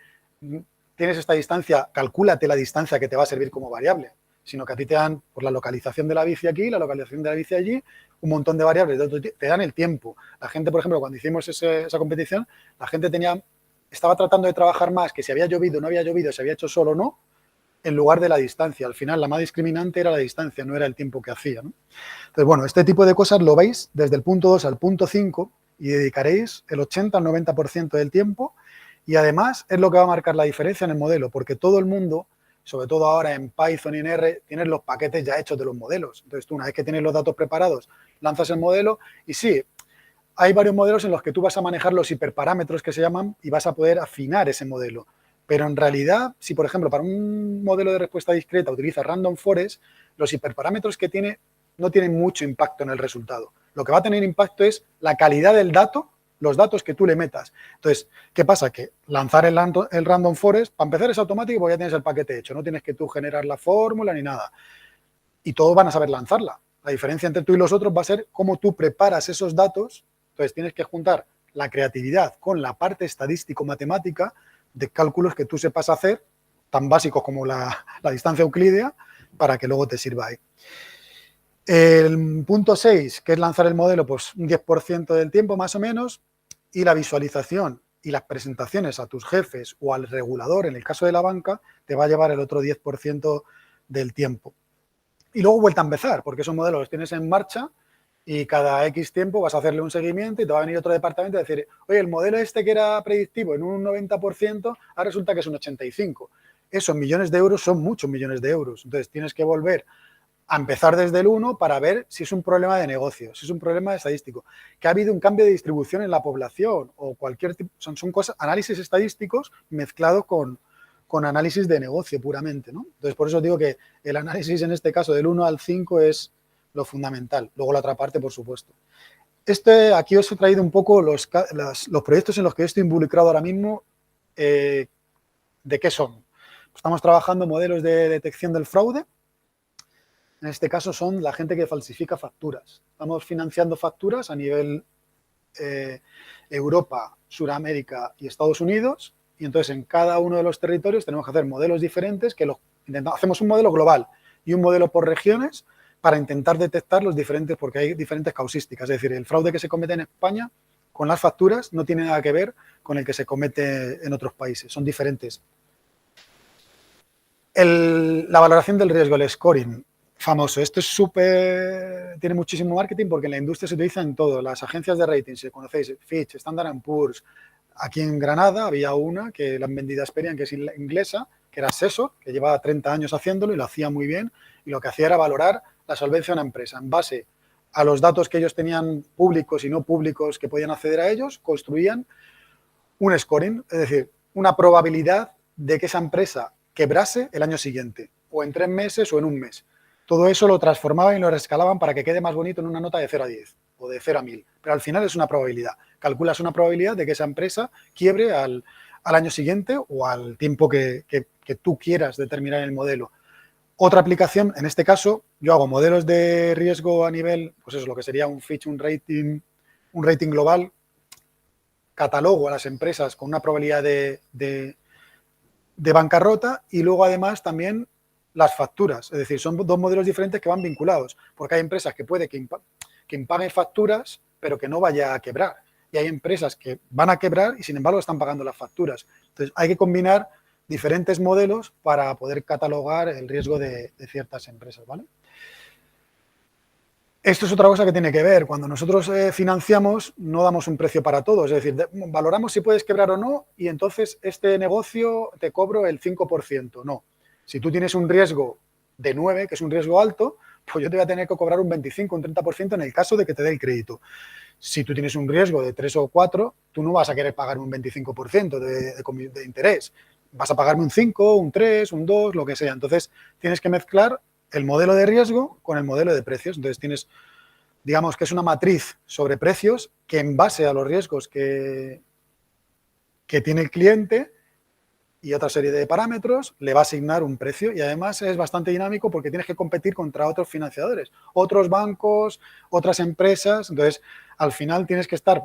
tienes esta distancia, calcúlate la distancia que te va a servir como variable, sino que a ti te dan por la localización de la bici aquí, la localización de la bici allí, un montón de variables, te dan el tiempo. La gente, por ejemplo, cuando hicimos esa competición, la gente estaba tratando de trabajar más que si había llovido o no había llovido, si había hecho sol o no, en lugar de la distancia. Al final, la más discriminante era la distancia, no era el tiempo que hacía, ¿no? Entonces, bueno, este tipo de cosas lo veis desde el punto 2 al punto 5 y dedicaréis el 80 al 90% del tiempo. Y además es lo que va a marcar la diferencia en el modelo, porque todo el mundo, sobre todo ahora en Python y en R, tienes los paquetes ya hechos de los modelos. Entonces tú, una vez que tienes los datos preparados, lanzas el modelo y sí, hay varios modelos en los que tú vas a manejar los hiperparámetros que se llaman y vas a poder afinar ese modelo. Pero en realidad, si por ejemplo para un modelo de respuesta discreta utilizas Random Forest, los hiperparámetros que tiene no tienen mucho impacto en el resultado. Lo que va a tener impacto es la calidad del dato, los datos que tú le metas. Entonces, ¿qué pasa? Que lanzar el Random Forest, para empezar es automático porque ya tienes el paquete hecho, no tienes que tú generar la fórmula ni nada. Y todos van a saber lanzarla. La diferencia entre tú y los otros va a ser cómo tú preparas esos datos. Entonces, tienes que juntar la creatividad con la parte estadístico-matemática de cálculos que tú sepas hacer, tan básicos como la distancia euclídea, para que luego te sirva ahí. El punto 6, que es lanzar el modelo, pues un 10% del tiempo más o menos, y la visualización y las presentaciones a tus jefes o al regulador, en el caso de la banca, te va a llevar el otro 10% del tiempo. Y luego vuelta a empezar, porque esos modelos los tienes en marcha y cada X tiempo vas a hacerle un seguimiento y te va a venir otro departamento y decir, oye, el modelo este que era predictivo en un 90%, ahora resulta que es un 85%. Esos millones de euros son muchos millones de euros. Entonces tienes que volver a empezar desde el 1 para ver si es un problema de negocio, si es un problema estadístico, que ha habido un cambio de distribución en la población o cualquier tipo, son cosas, análisis estadísticos mezclados con análisis de negocio puramente, ¿no? Entonces, por eso digo que el análisis en este caso del 1 al 5 es lo fundamental. Luego la otra parte, por supuesto. Aquí os he traído un poco los proyectos en los que estoy involucrado ahora mismo. ¿De qué son? Estamos trabajando modelos de detección del fraude. En este caso son la gente que falsifica facturas. Estamos financiando facturas a nivel Europa, Suramérica y Estados Unidos. Y entonces en cada uno de los territorios tenemos que hacer modelos diferentes que hacemos un modelo global y un modelo por regiones para intentar detectar los diferentes, porque hay diferentes causísticas. Es decir, el fraude que se comete en España con las facturas no tiene nada que ver con el que se comete en otros países. Son diferentes. La valoración del riesgo, el scoring, famoso. Esto es tiene muchísimo marketing porque en la industria se utiliza en todo. Las agencias de rating, si conocéis, Fitch, Standard & Poor's. Aquí en Granada había una que la han vendido a Experian, que es inglesa, que era Assessor, que llevaba 30 años haciéndolo y lo hacía muy bien. Y lo que hacía era valorar la solvencia de una empresa. En base a los datos que ellos tenían públicos y no públicos que podían acceder a ellos, construían un scoring, es decir, una probabilidad de que esa empresa quebrase el año siguiente, o en 3 meses o en un mes. todo eso lo transformaban y lo rescalaban para que quede más bonito en una nota de 0 a 10 o de 0 a 1000. Pero al final es una probabilidad. Calculas una probabilidad de que esa empresa quiebre al año siguiente o al tiempo que tú quieras determinar en el modelo. Otra aplicación, en este caso, yo hago modelos de riesgo a nivel, pues eso, lo que sería un Fitch, un rating global, catalogo a las empresas con una probabilidad de bancarrota y luego además también las facturas. Es decir, son dos modelos diferentes que van vinculados, porque hay empresas que puede que impaguen facturas, pero que no vaya a quebrar. Y hay empresas que van a quebrar y sin embargo están pagando las facturas. Entonces, hay que combinar diferentes modelos para poder catalogar el riesgo de ciertas empresas, ¿vale? Esto es otra cosa que tiene que ver. Cuando nosotros financiamos, no damos un precio para todo. Es decir, valoramos si puedes quebrar o no y entonces este negocio te cobro el 5%. No. Si tú tienes un riesgo de 9, que es un riesgo alto, pues yo te voy a tener que cobrar un 25, un 30% en el caso de que te dé el crédito. Si tú tienes un riesgo de 3 o 4, tú no vas a querer pagar un 25% de interés. Vas a pagarme un 5, un 3, un 2, lo que sea. Entonces, tienes que mezclar el modelo de riesgo con el modelo de precios. Entonces, tienes, digamos que es una matriz sobre precios que en base a los riesgos que tiene el cliente y otra serie de parámetros, le va a asignar un precio y además es bastante dinámico porque tienes que competir contra otros financiadores, otros bancos, otras empresas. Entonces, al final tienes que estar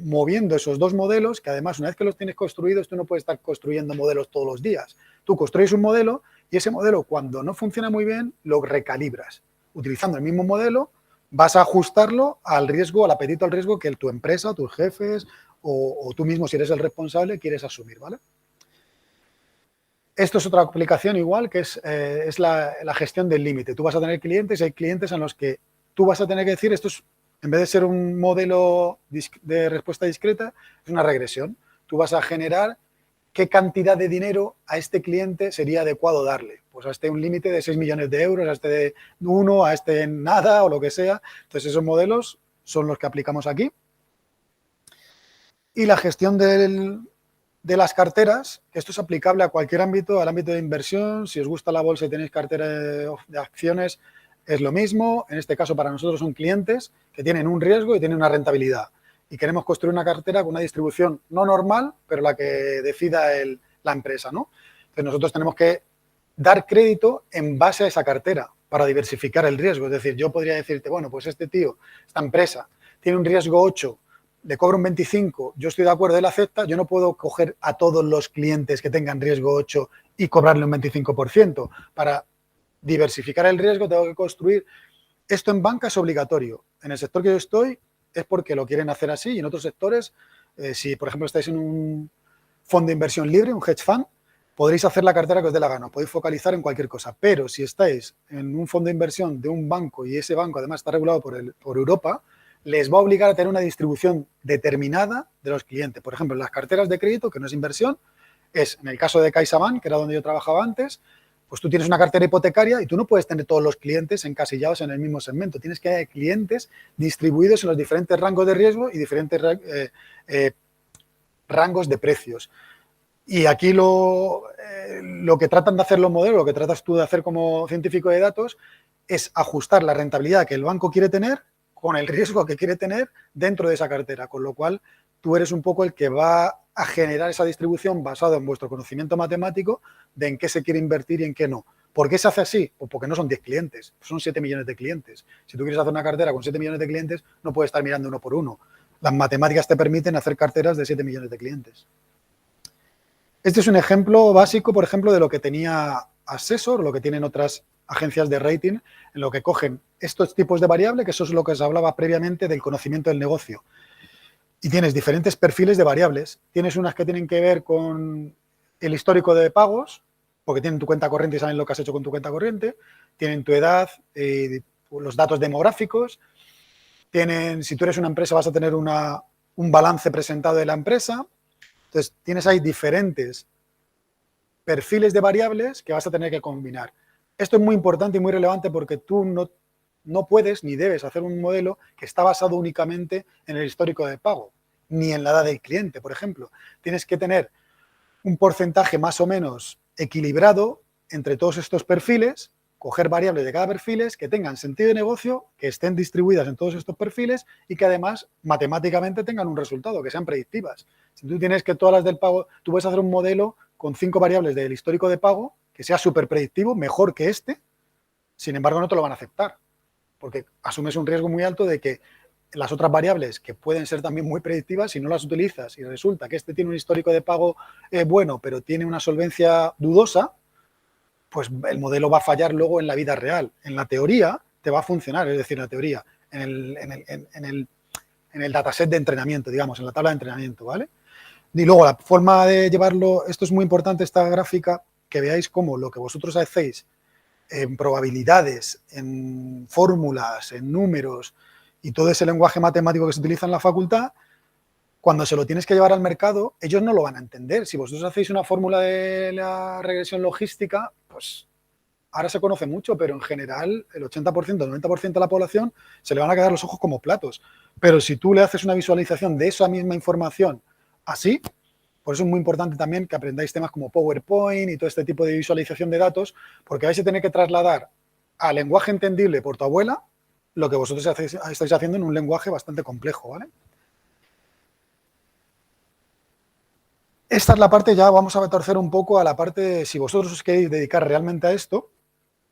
moviendo esos dos modelos que además una vez que los tienes construidos, tú no puedes estar construyendo modelos todos los días. Tú construyes un modelo y ese modelo cuando no funciona muy bien lo recalibras. Utilizando el mismo modelo vas a ajustarlo al riesgo, al apetito al riesgo que tu empresa, tus jefes o tú mismo si eres el responsable quieres asumir, ¿vale? Esto es otra aplicación igual, que es la gestión del límite. Tú vas a tener clientes y hay clientes en los que tú vas a tener que decir, esto es, en vez de ser un modelo de respuesta discreta, es una regresión. Tú vas a generar qué cantidad de dinero a este cliente sería adecuado darle. Pues a este un límite de 6 millones de euros, a este de 1, a este nada o lo que sea. Entonces esos modelos son los que aplicamos aquí. Y la gestión de las carteras, que esto es aplicable a cualquier ámbito, al ámbito de inversión. Si os gusta la bolsa y tenéis cartera de acciones, es lo mismo. En este caso, para nosotros son clientes que tienen un riesgo y tienen una rentabilidad. Y queremos construir una cartera con una distribución no normal, pero la que decida la empresa, ¿no? Entonces, nosotros tenemos que dar crédito en base a esa cartera para diversificar el riesgo. Es decir, yo podría decirte, bueno, pues esta empresa, tiene un riesgo 8, le cobro un 25, yo estoy de acuerdo, él acepta, yo no puedo coger a todos los clientes que tengan riesgo 8 y cobrarle un 25%. Para diversificar el riesgo tengo que construir. Esto en banca es obligatorio. En el sector que yo estoy es porque lo quieren hacer así y en otros sectores, si por ejemplo estáis en un fondo de inversión libre, un hedge fund, podréis hacer la cartera que os dé la gana, podéis focalizar en cualquier cosa. Pero si estáis en un fondo de inversión de un banco y ese banco además está regulado por Europa, les va a obligar a tener una distribución determinada de los clientes. Por ejemplo, en las carteras de crédito, que no es inversión, en el caso de CaixaBank, que era donde yo trabajaba antes, pues tú tienes una cartera hipotecaria y tú no puedes tener todos los clientes encasillados en el mismo segmento. Tienes que tener clientes distribuidos en los diferentes rangos de riesgo y diferentes rangos de precios. Y aquí lo que tratan de hacer los modelos, lo que tratas tú de hacer como científico de datos, es ajustar la rentabilidad que el banco quiere tener con el riesgo que quiere tener dentro de esa cartera, con lo cual tú eres un poco el que va a generar esa distribución basado en vuestro conocimiento matemático de en qué se quiere invertir y en qué no. ¿Por qué se hace así? Pues porque no son 10 clientes, son 7 millones de clientes. Si tú quieres hacer una cartera con 7 millones de clientes, no puedes estar mirando uno por uno. Las matemáticas te permiten hacer carteras de 7 millones de clientes. Este es un ejemplo básico, por ejemplo, de lo que tenía Assessor, lo que tienen otras agencias de rating, en lo que cogen estos tipos de variable, que eso es lo que os hablaba previamente del conocimiento del negocio. Y tienes diferentes perfiles de variables. Tienes unas que tienen que ver con el histórico de pagos, porque tienen tu cuenta corriente y saben lo que has hecho con tu cuenta corriente. Tienen tu edad, los datos demográficos. Si tú eres una empresa, vas a tener un balance presentado de la empresa. Entonces, tienes ahí diferentes perfiles de variables que vas a tener que combinar. Esto es muy importante y muy relevante porque tú no puedes ni debes hacer un modelo que está basado únicamente en el histórico de pago, ni en la edad del cliente, por ejemplo. Tienes que tener un porcentaje más o menos equilibrado entre todos estos perfiles coger variables de cada perfil que tengan sentido de negocio, que estén distribuidas en todos estos perfiles y que además matemáticamente tengan un resultado, que sean predictivas. Si tú tienes que todas las del pago, tú puedes hacer un modelo con 5 variables del histórico de pago que sea súper predictivo, mejor que sin embargo no te lo van a aceptar, porque asumes un riesgo muy alto de que las otras variables, que pueden ser también muy predictivas, si no las utilizas y resulta que tiene un histórico de pago bueno, pero tiene una solvencia dudosa, pues el modelo va a fallar luego en la vida real. En la teoría te va a funcionar, es decir, en la teoría, en el dataset de entrenamiento, digamos, en la tabla de entrenamiento, ¿vale? Y luego la forma de llevarlo, esto es muy importante, esta gráfica, que veáis cómo lo que vosotros hacéis en probabilidades, en fórmulas, en números y todo ese lenguaje matemático que se utiliza en la facultad, cuando se lo tienes que llevar al mercado, ellos no lo van a entender. Si vosotros hacéis una fórmula de la regresión logística, pues ahora se conoce mucho, pero en general el 80%, el 90% de la población se le van a quedar los ojos como platos. Pero si tú le haces una visualización de esa misma información así, por eso es muy importante también que aprendáis temas como PowerPoint y todo este tipo de visualización de datos, porque vais a tener que trasladar a lenguaje entendible por tu abuela lo que vosotros estáis haciendo en un lenguaje bastante complejo, ¿vale? Esta es la parte, ya vamos a torcer un poco a la parte de si vosotros os queréis dedicar realmente a esto,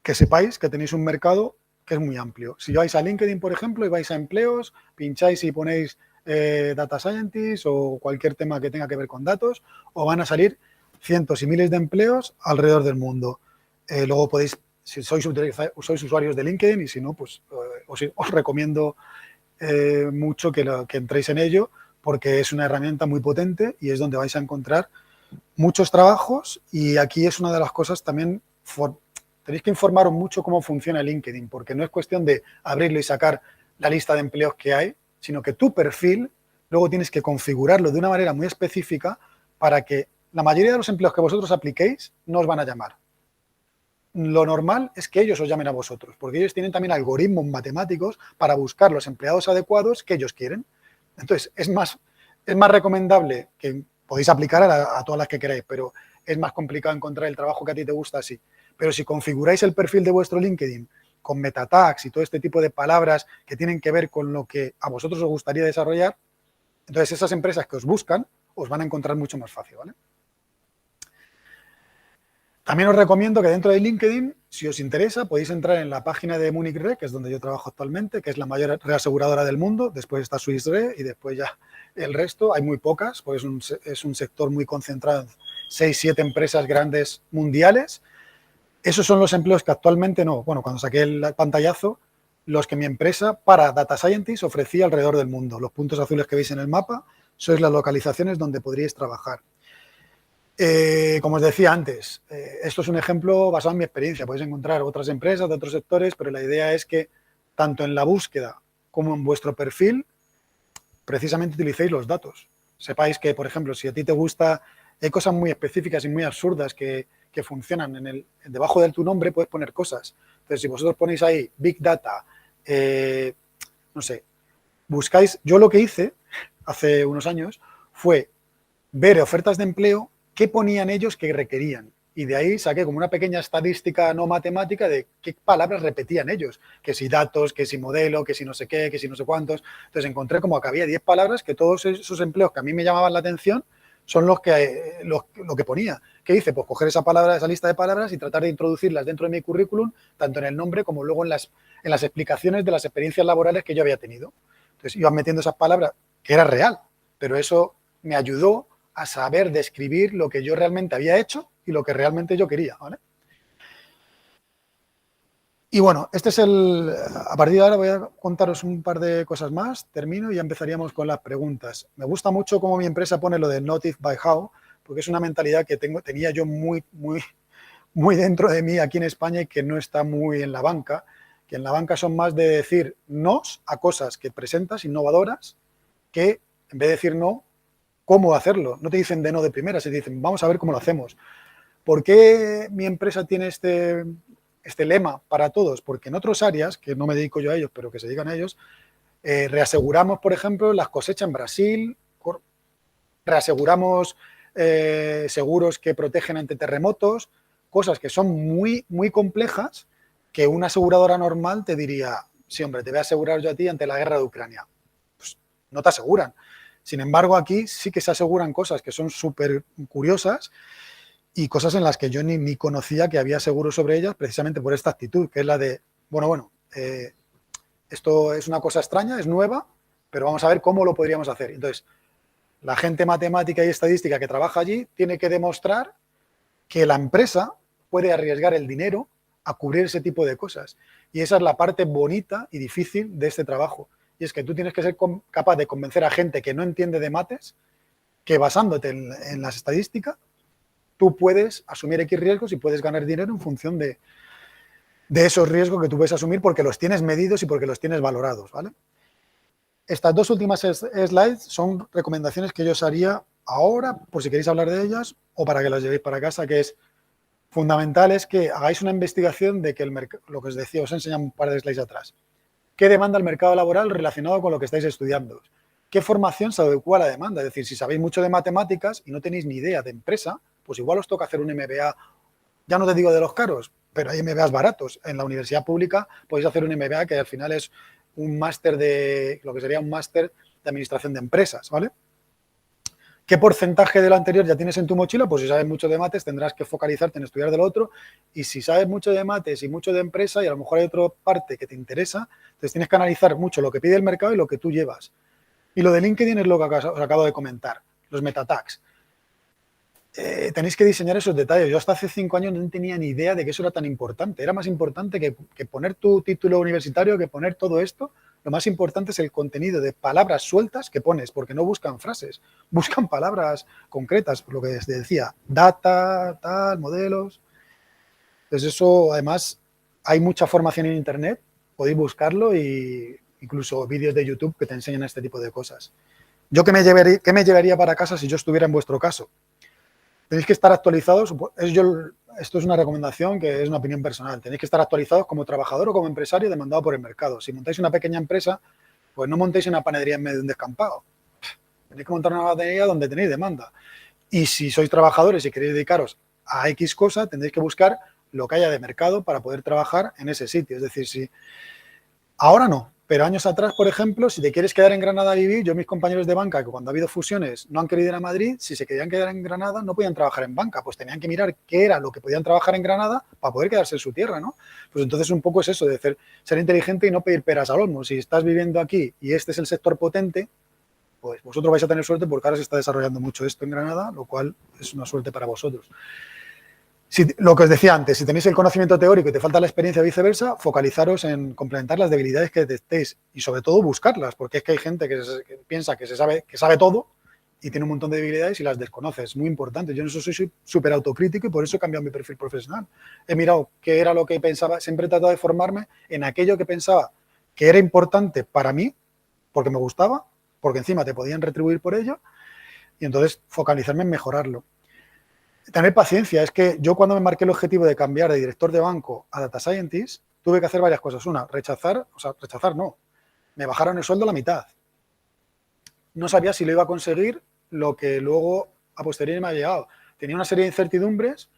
que sepáis que tenéis un mercado que es muy amplio. Si vais a LinkedIn, por ejemplo, y vais a empleos, pincháis y ponéis Data Scientist o cualquier tema que tenga que ver con datos, os van a salir cientos y miles de empleos alrededor del mundo. Luego podéis, si sois usuarios de LinkedIn, y si no, pues os recomiendo mucho que entréis en ello, porque es una herramienta muy potente y es donde vais a encontrar muchos trabajos. Y aquí es una de las cosas también, tenéis que informaros mucho cómo funciona LinkedIn, porque no es cuestión de abrirlo y sacar la lista de empleos que hay, sino que tu perfil luego tienes que configurarlo de una manera muy específica para que la mayoría de los empleos que vosotros apliquéis no os van a llamar. Lo normal es que ellos os llamen a vosotros, porque ellos tienen también algoritmos matemáticos para buscar los empleados adecuados que ellos quieren. Entonces, es más recomendable que podéis aplicar a todas las que queráis, pero es más complicado encontrar el trabajo que a ti te gusta así. Pero si configuráis el perfil de vuestro LinkedIn con meta tags y todo este tipo de palabras que tienen que ver con lo que a vosotros os gustaría desarrollar, entonces esas empresas que os buscan os van a encontrar mucho más fácil, ¿vale? También os recomiendo que dentro de LinkedIn, si os interesa, podéis entrar en la página de Munich Re, que es donde yo trabajo actualmente, que es la mayor reaseguradora del mundo. Después está Swiss Re y después ya el resto. Hay muy pocas, pues es un sector muy concentrado en 6-7 empresas grandes mundiales. Esos son los empleos que actualmente no. Bueno, cuando saqué el pantallazo, los que mi empresa para Data Scientist ofrecía alrededor del mundo. Los puntos azules que veis en el mapa sois las localizaciones donde podríais trabajar. Como os decía antes, esto es un ejemplo basado en mi experiencia. Podéis encontrar otras empresas de otros sectores, pero la idea es que tanto en la búsqueda como en vuestro perfil, precisamente utilicéis los datos. Sepáis que, por ejemplo, si a ti te gusta, hay cosas muy específicas y muy absurdas que funcionan debajo de tu nombre, puedes poner cosas. Entonces, si vosotros ponéis ahí Big Data, no sé, buscáis, yo lo que hice hace unos años fue ver ofertas de empleo qué ponían ellos que requerían. Y de ahí saqué como una pequeña estadística no matemática de qué palabras repetían ellos. Que si datos, que si modelo, que si no sé qué, que si no sé cuántos. Entonces encontré como que había 10 palabras que todos esos empleos que a mí me llamaban la atención son lo que ponía. ¿Qué hice? Pues coger esa palabra, esa lista de palabras y tratar de introducirlas dentro de mi currículum, tanto en el nombre como luego en las explicaciones de las experiencias laborales que yo había tenido. Entonces iba metiendo esas palabras, que era real, pero eso me ayudó a saber describir lo que yo realmente había hecho y lo que realmente yo quería, ¿vale? Y bueno, a partir de ahora voy a contaros un par de cosas más, termino y ya empezaríamos con las preguntas. Me gusta mucho cómo mi empresa pone lo de Not If by How, porque es una mentalidad que tenía yo muy dentro de mí aquí en España y que no está muy en la banca, que en la banca son más de decir nos a cosas que presentas innovadoras, que en vez de decir no, cómo hacerlo. No te dicen de no de primera, se dicen vamos a ver cómo lo hacemos. ¿Por qué mi empresa tiene este lema para todos? Porque en otras áreas, que no me dedico yo a ellos, pero que se dedican a ellos, reaseguramos, por ejemplo, las cosechas en Brasil, reaseguramos seguros que protegen ante terremotos, cosas que son muy complejas que una aseguradora normal te diría, sí, hombre, te voy a asegurar yo a ti ante la guerra de Ucrania. Pues no te aseguran. Sin embargo, aquí sí que se aseguran cosas que son súper curiosas y cosas en las que yo ni conocía que había seguros sobre ellas, precisamente por esta actitud, que es la de, bueno, esto es una cosa extraña, es nueva, pero vamos a ver cómo lo podríamos hacer. Entonces, la gente matemática y estadística que trabaja allí tiene que demostrar que la empresa puede arriesgar el dinero a cubrir ese tipo de cosas. Y esa es la parte bonita y difícil de este trabajo. Y es que tú tienes que ser capaz de convencer a gente que no entiende de mates, que basándote en las estadísticas, tú puedes asumir X riesgos y puedes ganar dinero en función de esos riesgos que tú puedes asumir porque los tienes medidos y porque los tienes valorados, ¿vale? Estas dos últimas slides son recomendaciones que yo os haría ahora, por si queréis hablar de ellas, o para que las llevéis para casa, que es fundamental es que hagáis una investigación de que lo que os decía, os he enseñado un par de slides atrás. ¿Qué demanda el mercado laboral relacionado con lo que estáis estudiando? ¿Qué formación se adecua a la demanda? Es decir, si sabéis mucho de matemáticas y no tenéis ni idea de empresa, pues igual os toca hacer un MBA, ya no te digo de los caros, pero hay MBAs baratos. En la universidad pública podéis hacer un MBA que al final es un máster de, lo que sería un máster de administración de empresas, ¿vale? ¿Qué porcentaje de lo anterior ya tienes en tu mochila? Pues si sabes mucho de mates tendrás que focalizarte en estudiar de lo otro, y si sabes mucho de mates y mucho de empresa y a lo mejor hay otra parte que te interesa, entonces tienes que analizar mucho lo que pide el mercado y lo que tú llevas. Y lo de LinkedIn es lo que os acabo de comentar, los meta tags. Tenéis que diseñar esos detalles. Yo hasta hace 5 años no tenía ni idea de que eso era tan importante. Era más importante que poner tu título universitario, que poner todo esto. Lo más importante es el contenido de palabras sueltas que pones, porque no buscan frases, buscan palabras concretas, por lo que decía, data, tal, modelos. Entonces eso, además, hay mucha formación en Internet, podéis buscarlo y incluso vídeos de YouTube que te enseñan este tipo de cosas. ¿Yo qué me llevaría para casa si yo estuviera en vuestro caso? Tenéis que estar actualizados, esto es una recomendación que es una opinión personal, tenéis que estar actualizados como trabajador o como empresario demandado por el mercado. Si montáis una pequeña empresa, pues no montéis una panadería en medio de un descampado. Tenéis que montar una panadería donde tenéis demanda. Y si sois trabajadores y queréis dedicaros a X cosa, tendréis que buscar lo que haya de mercado para poder trabajar en ese sitio. Es decir, si ahora no, pero años atrás, por ejemplo, si te quieres quedar en Granada a vivir, yo mis compañeros de banca, que cuando ha habido fusiones no han querido ir a Madrid, si se querían quedar en Granada no podían trabajar en banca, pues tenían que mirar qué era lo que podían trabajar en Granada para poder quedarse en su tierra, ¿no? Pues entonces un poco es eso, de ser inteligente y no pedir peras al olmo. Si estás viviendo aquí y este es el sector potente, pues vosotros vais a tener suerte porque ahora se está desarrollando mucho esto en Granada, lo cual es una suerte para vosotros. Lo que os decía antes, si tenéis el conocimiento teórico y te falta la experiencia viceversa, focalizaros en complementar las debilidades que detectéis y sobre todo buscarlas, porque es que hay gente que piensa que sabe todo y tiene un montón de debilidades y las desconoce. Es muy importante. Yo en eso soy súper autocrítico y por eso he cambiado mi perfil profesional. He mirado qué era lo que pensaba, siempre he tratado de formarme en aquello que pensaba que era importante para mí, porque me gustaba, porque encima te podían retribuir por ello, y entonces focalizarme en mejorarlo. Tener paciencia. Es que yo cuando me marqué el objetivo de cambiar de director de banco a Data Scientist, tuve que hacer varias cosas. Una, rechazar no. Me bajaron el sueldo a la mitad. No sabía si lo iba a conseguir, lo que luego a posteriori me ha llegado. Tenía una serie de incertidumbres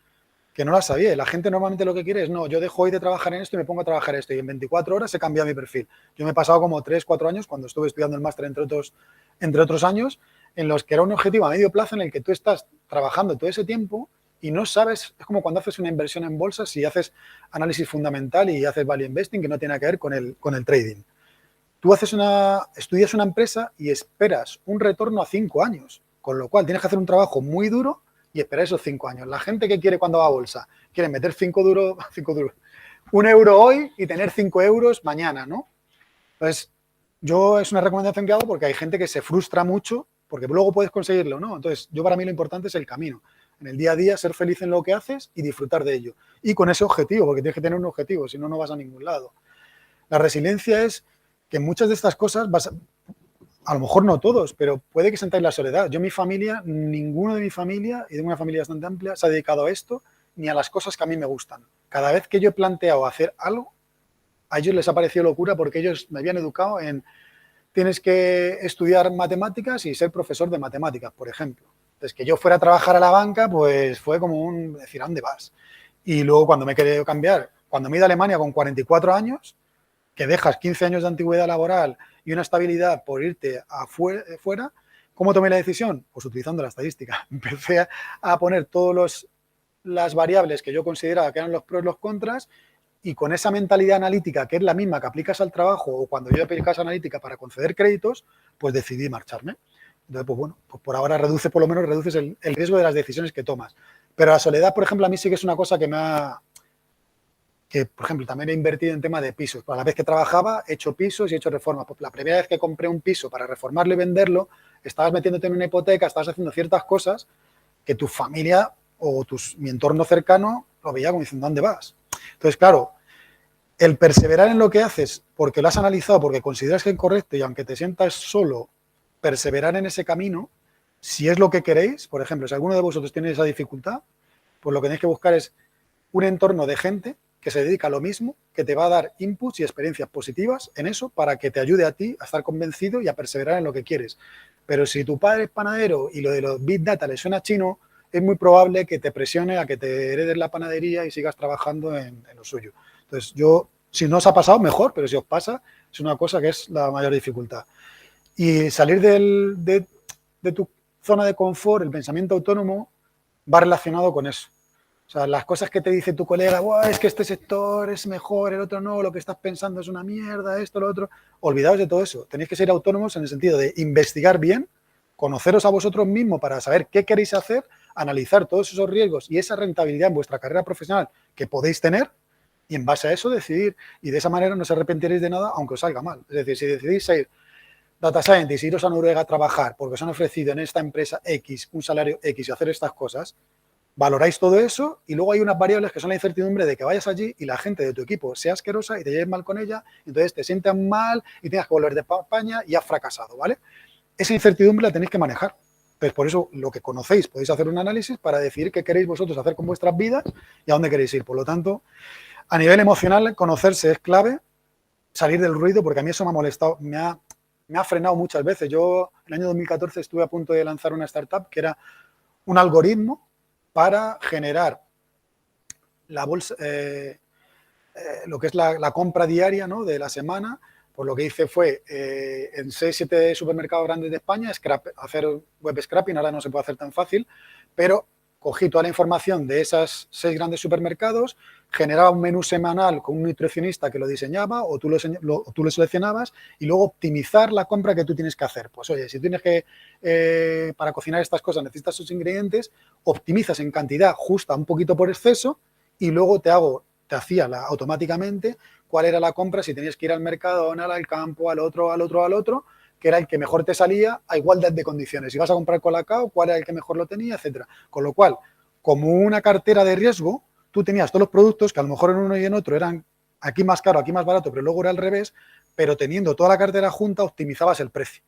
que no las sabía. La gente normalmente lo que quiere es, no, yo dejo hoy de trabajar en esto y me pongo a trabajar esto. Y en 24 horas he cambiado mi perfil. Yo me he pasado como 3, 4 años, cuando estuve estudiando el máster, entre otros años, en los que era un objetivo a medio plazo en el que tú estás trabajando todo ese tiempo y no sabes, es como cuando haces una inversión en bolsa, si haces análisis fundamental y haces value investing, que no tiene que ver con el trading. Tú estudias una empresa y esperas un retorno a 5 años, con lo cual tienes que hacer un trabajo muy duro y esperar esos 5 años. La gente que quiere cuando va a bolsa, quiere meter 5 duros, 1 euro hoy y tener 5 euros mañana, ¿no? Entonces, es una recomendación que hago porque hay gente que se frustra mucho porque luego puedes conseguirlo, ¿no? Entonces, para mí lo importante es el camino. En el día a día, ser feliz en lo que haces y disfrutar de ello. Y con ese objetivo, porque tienes que tener un objetivo, si no, no vas a ningún lado. La resiliencia es que muchas de estas cosas a lo mejor no todos, pero puede que sentáis la soledad. Yo, mi familia, ninguno de mi familia, y de una familia bastante amplia, se ha dedicado a esto ni a las cosas que a mí me gustan. Cada vez que yo he planteado hacer algo, a ellos les ha parecido locura porque ellos me habían educado en tienes que estudiar matemáticas y ser profesor de matemáticas, por ejemplo. Entonces, que yo fuera a trabajar a la banca, pues fue como decir, ¿a dónde vas? Y luego cuando me he querido cambiar, cuando me he ido a Alemania con 44 años, que dejas 15 años de antigüedad laboral y una estabilidad por irte fuera, ¿cómo tomé la decisión? Pues utilizando la estadística. Empecé a poner todas las variables que yo consideraba que eran los pros y los contras, y con esa mentalidad analítica, que es la misma que aplicas al trabajo o cuando yo aplicas analítica para conceder créditos, pues decidí marcharme. Entonces, pues bueno, pues por ahora por lo menos reduces el riesgo de las decisiones que tomas. Pero la soledad, por ejemplo, a mí sí que es una cosa que, por ejemplo, también he invertido en tema de pisos. A la vez que trabajaba, he hecho pisos y he hecho reformas. Pues la primera vez que compré un piso para reformarlo y venderlo, estabas metiéndote en una hipoteca, estabas haciendo ciertas cosas que tu familia o mi entorno cercano lo veía como diciendo, ¿dónde vas? Entonces, claro, el perseverar en lo que haces porque lo has analizado, porque consideras que es correcto y aunque te sientas solo, perseverar en ese camino, si es lo que queréis, por ejemplo, si alguno de vosotros tiene esa dificultad, pues lo que tenéis que buscar es un entorno de gente que se dedica a lo mismo, que te va a dar inputs y experiencias positivas en eso para que te ayude a ti a estar convencido y a perseverar en lo que quieres. Pero si tu padre es panadero y lo de los Big Data le suena chino, es muy probable que te presione a que te heredes la panadería y sigas trabajando en lo suyo. Entonces, si no os ha pasado, mejor, pero si os pasa, es una cosa que es la mayor dificultad. Y salir de tu zona de confort, el pensamiento autónomo, va relacionado con eso. O sea, las cosas que te dice tu colega, es que este sector es mejor, el otro no, lo que estás pensando es una mierda, esto, lo otro. Olvidaos de todo eso. Tenéis que ser autónomos en el sentido de investigar bien, conoceros a vosotros mismos para saber qué queréis hacer, analizar todos esos riesgos y esa rentabilidad en vuestra carrera profesional que podéis tener y en base a eso decidir. Y de esa manera no os arrepentiréis de nada, aunque os salga mal. Es decir, si decidís ir Data Scientist, iros a Noruega a trabajar porque os han ofrecido en esta empresa X un salario X y hacer estas cosas, valoráis todo eso y luego hay unas variables que son la incertidumbre de que vayas allí y la gente de tu equipo sea asquerosa y te lleves mal con ella, entonces te sientan mal y tengas que volver de España y has fracasado, ¿vale? Esa incertidumbre la tenéis que manejar. Pues por eso lo que conocéis podéis hacer un análisis para decidir qué queréis vosotros hacer con vuestras vidas y a dónde queréis ir. Por lo tanto, a nivel emocional, conocerse es clave, salir del ruido, porque a mí eso me ha molestado, me ha frenado muchas veces. Yo en el año 2014 estuve a punto de lanzar una startup que era un algoritmo para generar la bolsa, lo que es la compra diaria, ¿no?, de la semana. Pues lo que hice fue, en 6-7 supermercados grandes de España, hacer web scraping. Ahora no se puede hacer tan fácil, pero cogí toda la información de esos 6 grandes supermercados, generaba un menú semanal con un nutricionista que lo diseñaba o tú lo seleccionabas y luego optimizar la compra que tú tienes que hacer. Pues oye, si tienes que, para cocinar estas cosas necesitas sus ingredientes, optimizas en cantidad justa, un poquito por exceso, y luego te hacía automáticamente cuál era la compra, si tenías que ir al Mercadona, al campo, al otro, que era el que mejor te salía a igualdad de condiciones. Si vas a comprar Colacao, cuál era el que mejor lo tenía, etcétera. Con lo cual, como una cartera de riesgo, tú tenías todos los productos que a lo mejor en uno y en otro eran aquí más caro, aquí más barato, pero luego era al revés, pero teniendo toda la cartera junta optimizabas el precio.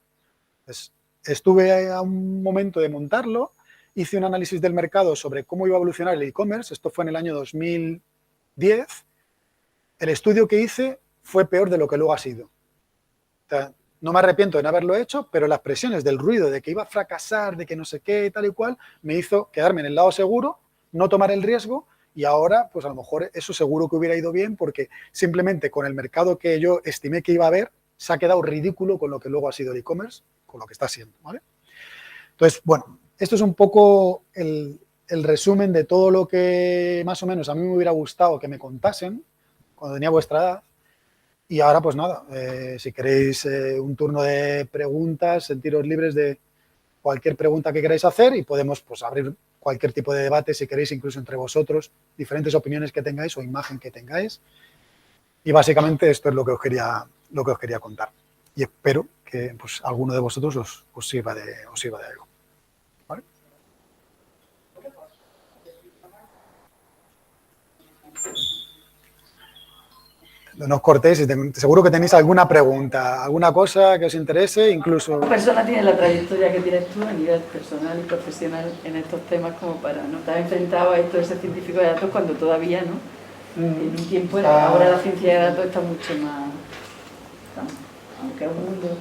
Entonces, estuve a un momento de montarlo, hice un análisis del mercado sobre cómo iba a evolucionar el e-commerce, esto fue en el año 2010, el estudio que hice fue peor de lo que luego ha sido. O sea, no me arrepiento de no haberlo hecho, pero las presiones del ruido de que iba a fracasar, de que no sé qué, tal y cual, me hizo quedarme en el lado seguro, no tomar el riesgo, y ahora, pues a lo mejor eso seguro que hubiera ido bien, porque simplemente con el mercado que yo estimé que iba a haber, se ha quedado ridículo con lo que luego ha sido el e-commerce, con lo que está siendo, ¿vale? Entonces, bueno, esto es un poco el resumen de todo lo que más o menos a mí me hubiera gustado que me contasen cuando tenía vuestra edad. Y ahora, pues nada, si queréis un turno de preguntas, sentiros libres de cualquier pregunta que queráis hacer y podemos, pues, abrir cualquier tipo de debate, si queréis, incluso entre vosotros, diferentes opiniones que tengáis o imagen que tengáis. Y básicamente esto es lo que os quería contar. Y espero que, pues, alguno de vosotros os sirva de algo. ¿Vale? No os cortéis, seguro que tenéis alguna pregunta, alguna cosa que os interese, incluso... ¿Qué persona tiene la trayectoria que tienes tú a nivel personal y profesional en estos temas como para no estar enfrentado a esto de ser científico de datos cuando todavía, ¿no? En un tiempo, ahora la ciencia de datos está mucho más... aunque es un mundo...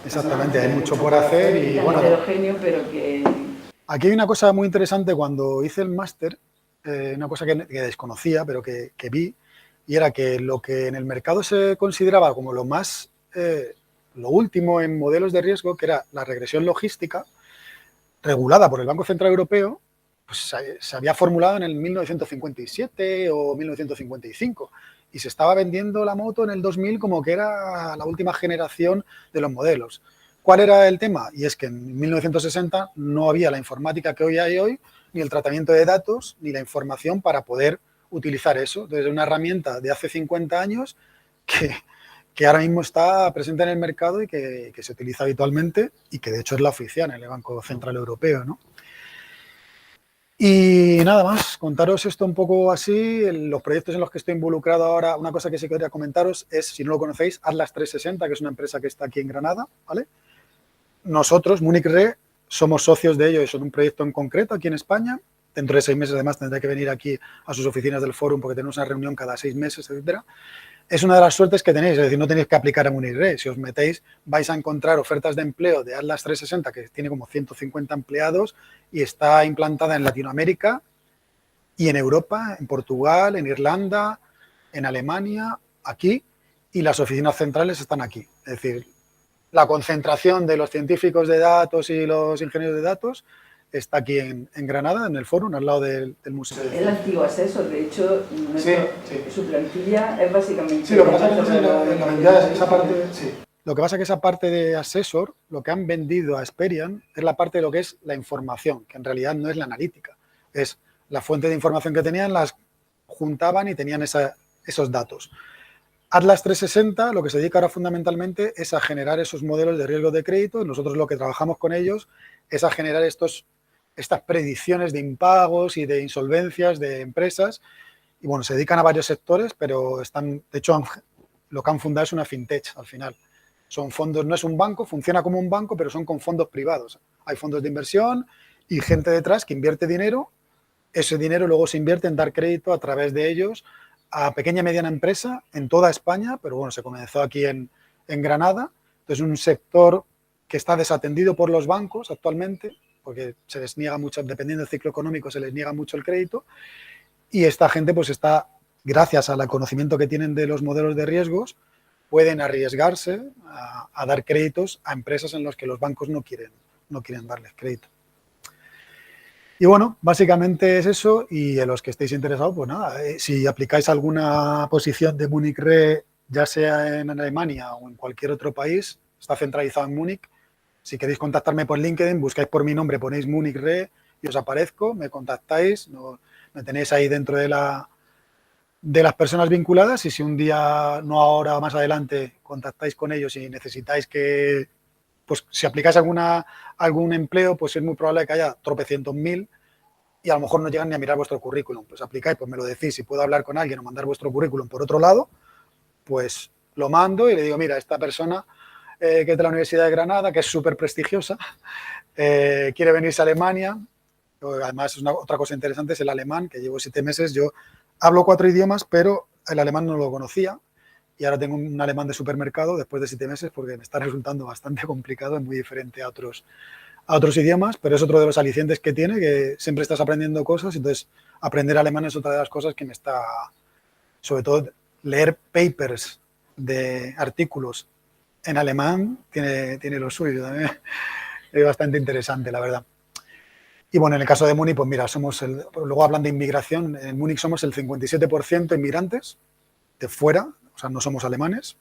Exactamente, hay mucho por hacer y bueno... heterogéneo, pero que... Aquí hay una cosa muy interesante cuando hice el máster, una cosa que desconocía, pero que vi, y era que lo que en el mercado se consideraba como lo último en modelos de riesgo, que era la regresión logística, regulada por el Banco Central Europeo, pues se había formulado en el 1957 o 1955 y se estaba vendiendo la moto en el 2000 como que era la última generación de los modelos. ¿Cuál era el tema? Y es que en 1960 no había la informática que hoy hay hoy, ni el tratamiento de datos, ni la información para poder utilizar eso. Entonces, es una herramienta de hace 50 años que ahora mismo está presente en el mercado y que se utiliza habitualmente y que de hecho es la oficial en el Banco Central Europeo, ¿no? Y nada más, contaros esto un poco así, los proyectos en los que estoy involucrado ahora. Una cosa que sí quería comentaros es, si no lo conocéis, Atlas 360, que es una empresa que está aquí en Granada, ¿vale? Nosotros, Munich Re, somos socios de ellos, son un proyecto en concreto aquí en España. Dentro de 6 meses, además, tendré que venir aquí a sus oficinas del Fórum porque tenemos una reunión cada 6 meses, etcétera. Es una de las suertes que tenéis, es decir, no tenéis que aplicar a Munich Re. Si os metéis, vais a encontrar ofertas de empleo de Atlas 360, que tiene como 150 empleados y está implantada en Latinoamérica y en Europa, en Portugal, en Irlanda, en Alemania, aquí, y las oficinas centrales están aquí. Es decir, la concentración de los científicos de datos y los ingenieros de datos está aquí en Granada, en el Fórum, al lado del Museo. El antiguo asesor, de hecho, su plantilla es básicamente... Sí, lo que pasa es que esa parte... Sí. Lo que pasa es que esa parte de asesor, lo que han vendido a Experian es la parte de lo que es la información, que en realidad no es la analítica. Es la fuente de información que tenían, las juntaban y tenían esos datos. Atlas 360 lo que se dedica ahora fundamentalmente es a generar esos modelos de riesgo de crédito. Nosotros lo que trabajamos con ellos es a generar estas predicciones de impagos y de insolvencias de empresas. Y bueno, se dedican a varios sectores, pero de hecho, lo que han fundado es una fintech al final. Son fondos, no es un banco, funciona como un banco, pero son con fondos privados. Hay fondos de inversión y gente detrás que invierte dinero. Ese dinero luego se invierte en dar crédito a través de ellos a pequeña y mediana empresa en toda España, pero bueno, se comenzó aquí en Granada. Entonces, un sector que está desatendido por los bancos actualmente, porque se les niega mucho, dependiendo del ciclo económico, se les niega mucho el crédito. Y esta gente, pues está, gracias al conocimiento que tienen de los modelos de riesgos, pueden arriesgarse a dar créditos a empresas en las que los bancos no quieren darles crédito. Y bueno, básicamente es eso, y en los que estéis interesados, pues nada, si aplicáis alguna posición de Munich Re, ya sea en Alemania o en cualquier otro país, está centralizado en Múnich. Si queréis contactarme por LinkedIn, buscáis por mi nombre, ponéis Munich Re y os aparezco, me contactáis, me tenéis ahí dentro de las personas vinculadas, y si un día, no ahora o más adelante, contactáis con ellos y necesitáis que, pues si aplicáis algún empleo, pues es muy probable que haya tropecientos mil y a lo mejor no llegan ni a mirar vuestro currículum. Pues aplicáis, pues me lo decís, si puedo hablar con alguien o mandar vuestro currículum por otro lado, pues lo mando y le digo, mira, esta persona que es de la Universidad de Granada, que es súper prestigiosa, quiere venirse a Alemania. Además, otra cosa interesante es el alemán, que llevo 7 meses. Yo hablo 4 idiomas, pero el alemán no lo conocía. Y ahora tengo un alemán de supermercado después de 7 meses porque me está resultando bastante complicado, es muy diferente a otros idiomas, pero es otro de los alicientes que tiene, que siempre estás aprendiendo cosas. Entonces, aprender alemán es otra de las cosas que me está, sobre todo, leer papers de artículos en alemán tiene lo suyo también. Es bastante interesante, la verdad. Y bueno, en el caso de Múnich, pues mira, luego hablan de inmigración, en Múnich somos el 57% inmigrantes de fuera, o sea, no somos alemanes,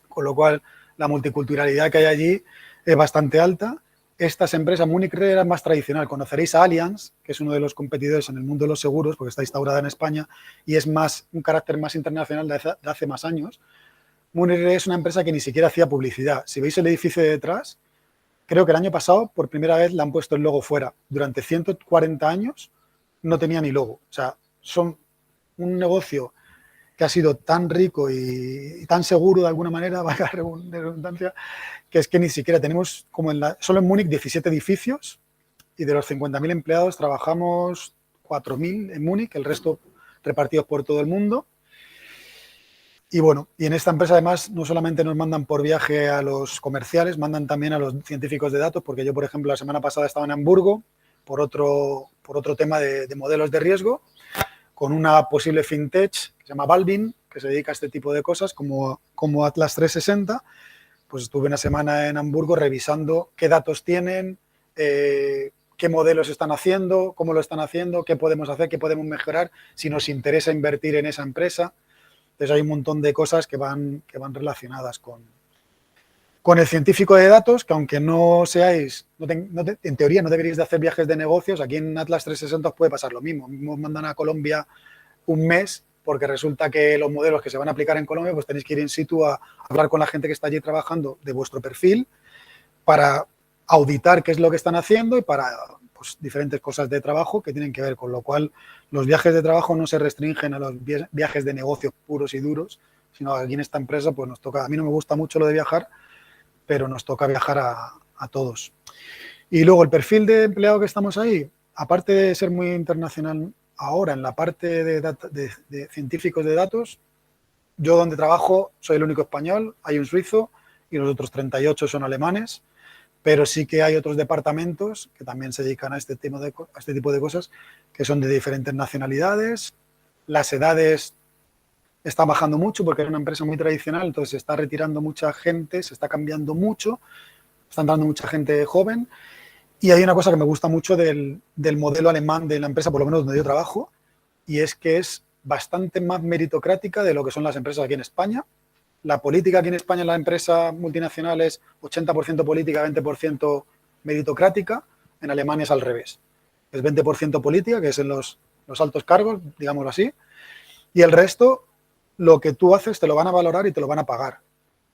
con lo cual la multiculturalidad que hay allí es bastante alta. Estas empresas, Munich Re era más tradicional. Conoceréis a Allianz, que es uno de los competidores en el mundo de los seguros, porque está instaurada en España y es un carácter más internacional de hace más años. Munich Re es una empresa que ni siquiera hacía publicidad. Si veis el edificio de detrás, creo que el año pasado por primera vez le han puesto el logo fuera. Durante 140 años no tenía ni logo. O sea, son un negocio que ha sido tan rico y tan seguro de alguna manera, valga la redundancia, que es que ni siquiera tenemos, solo en Múnich, 17 edificios, y de los 50.000 empleados trabajamos 4.000 en Múnich, el resto repartidos por todo el mundo. Y bueno, y en esta empresa además no solamente nos mandan por viaje a los comerciales, mandan también a los científicos de datos, porque yo, por ejemplo, la semana pasada estaba en Hamburgo por otro tema de modelos de riesgo, con una posible fintech que se llama Balvin, que se dedica a este tipo de cosas, como Atlas 360. Pues estuve una semana en Hamburgo revisando qué datos tienen, qué modelos están haciendo, cómo lo están haciendo, qué podemos hacer, qué podemos mejorar, si nos interesa invertir en esa empresa. Entonces hay un montón de cosas que van relacionadas con el científico de datos, que aunque no seáis, en teoría no deberíais de hacer viajes de negocios, aquí en Atlas 360 os puede pasar lo mismo. Nos mandan a Colombia un mes porque resulta que los modelos que se van a aplicar en Colombia, pues tenéis que ir in situ a hablar con la gente que está allí trabajando de vuestro perfil para auditar qué es lo que están haciendo y para pues, diferentes cosas de trabajo que tienen que ver, con lo cual los viajes de trabajo no se restringen a los viajes de negocios puros y duros, sino que aquí en esta empresa pues nos toca, a mí no me gusta mucho lo de viajar, pero nos toca viajar a todos. Y luego el perfil de empleado que estamos ahí, aparte de ser muy internacional ahora en la parte de científicos de datos, yo donde trabajo soy el único español, hay un suizo y los otros 38 son alemanes, pero sí que hay otros departamentos que también se dedican a este tipo de cosas, que son de diferentes nacionalidades. Las edades están bajando mucho porque es una empresa muy tradicional, entonces se está retirando mucha gente, se está cambiando mucho, está entrando mucha gente joven. Y hay una cosa que me gusta mucho del modelo alemán de la empresa, por lo menos donde yo trabajo, y es que es bastante más meritocrática de lo que son las empresas aquí en España. La política aquí en España en la empresa multinacional es 80% política, 20% meritocrática. En Alemania es al revés. Es 20% política, que es en los altos cargos, digámoslo así, y el resto, lo que tú haces te lo van a valorar y te lo van a pagar.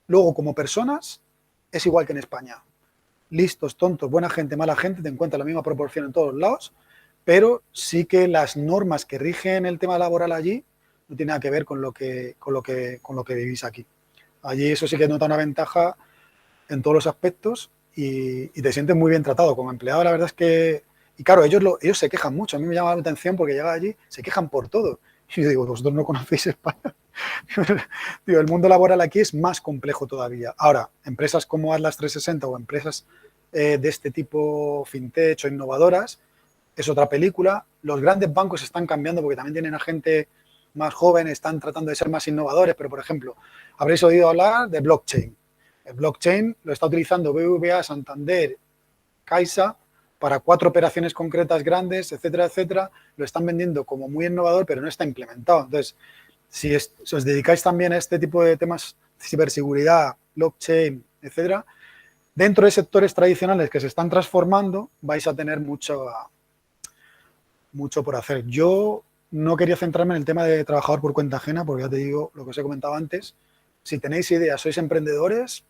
Luego, como personas, es igual que en España. Listos, tontos, buena gente, mala gente, te encuentras la misma proporción en todos lados, pero sí que las normas que rigen el tema laboral allí no tienen nada que ver con lo que vivís aquí. Allí eso sí que nota una ventaja en todos los aspectos y te sientes muy bien tratado como empleado. La verdad es que, y claro, ellos se quejan mucho. A mí me llama la atención porque llega allí, se quejan por todo. Y yo digo, vosotros no conocéis España. Digo, el mundo laboral aquí es más complejo todavía. Ahora, empresas como Atlas 360 o empresas de este tipo fintech o innovadoras, es otra película. Los grandes bancos están cambiando porque también tienen a gente más joven, están tratando de ser más innovadores, pero por ejemplo, habréis oído hablar de blockchain. El blockchain lo está utilizando BBVA, Santander, Caixa para 4 operaciones concretas grandes, etcétera, etcétera. Lo están vendiendo como muy innovador, pero no está implementado. Entonces, si os dedicáis también a este tipo de temas, ciberseguridad, blockchain, etcétera, dentro de sectores tradicionales que se están transformando, vais a tener mucho por hacer. Yo no quería centrarme en el tema de trabajador por cuenta ajena, porque ya te digo lo que os he comentado antes. Si tenéis ideas, sois emprendedores,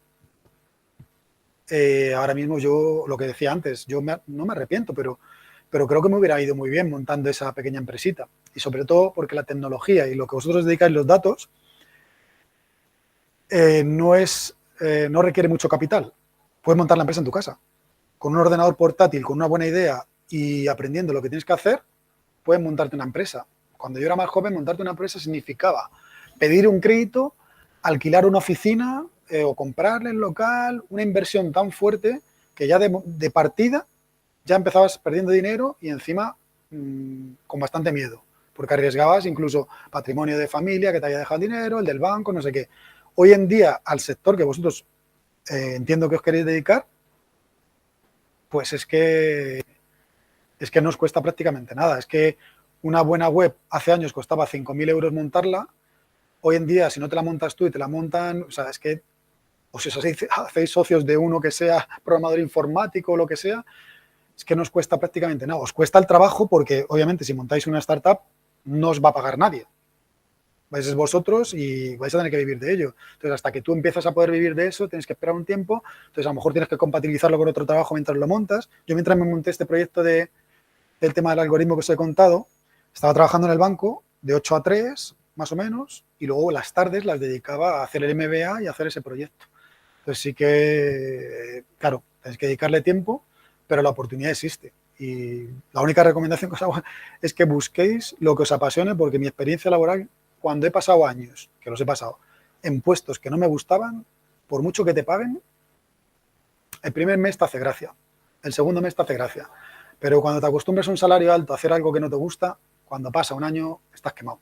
ahora mismo yo, lo que decía antes, yo no me arrepiento, pero creo que me hubiera ido muy bien montando esa pequeña empresita. Y sobre todo porque la tecnología y lo que vosotros dedicáis los datos no requiere mucho capital. Puedes montar la empresa en tu casa. Con un ordenador portátil, con una buena idea y aprendiendo lo que tienes que hacer, puedes montarte una empresa. Cuando yo era más joven, montarte una empresa significaba pedir un crédito, alquilar una oficina o comprarle el local, una inversión tan fuerte que ya de partida ya empezabas perdiendo dinero y encima con bastante miedo, porque arriesgabas incluso patrimonio de familia que te haya dejado dinero, el del banco, no sé qué. Hoy en día, al sector que vosotros entiendo que os queréis dedicar, pues es que no os cuesta prácticamente nada. Es que una buena web hace años costaba 5.000 euros montarla. Hoy en día, si no te la montas tú y te la montan, o sea, es que, o si os hacéis socios de uno que sea programador informático o lo que sea, es que no os cuesta prácticamente nada. Os cuesta el trabajo porque, obviamente, si montáis una startup, no os va a pagar nadie. Vais a ser vosotros y vais a tener que vivir de ello. Entonces, hasta que tú empiezas a poder vivir de eso, tienes que esperar un tiempo. Entonces, a lo mejor tienes que compatibilizarlo con otro trabajo mientras lo montas. Yo, mientras me monté este proyecto del tema del algoritmo que os he contado, estaba trabajando en el banco de 8 a 3, más o menos, y luego las tardes las dedicaba a hacer el MBA y a hacer ese proyecto. Entonces, sí que, claro, tenéis que dedicarle tiempo, pero la oportunidad existe. Y la única recomendación que os hago es que busquéis lo que os apasione, porque mi experiencia laboral, cuando he pasado años, que los he pasado, en puestos que no me gustaban, por mucho que te paguen, el primer mes te hace gracia, el segundo mes te hace gracia. Pero cuando te acostumbras a un salario alto a hacer algo que no te gusta, cuando pasa un año, estás quemado,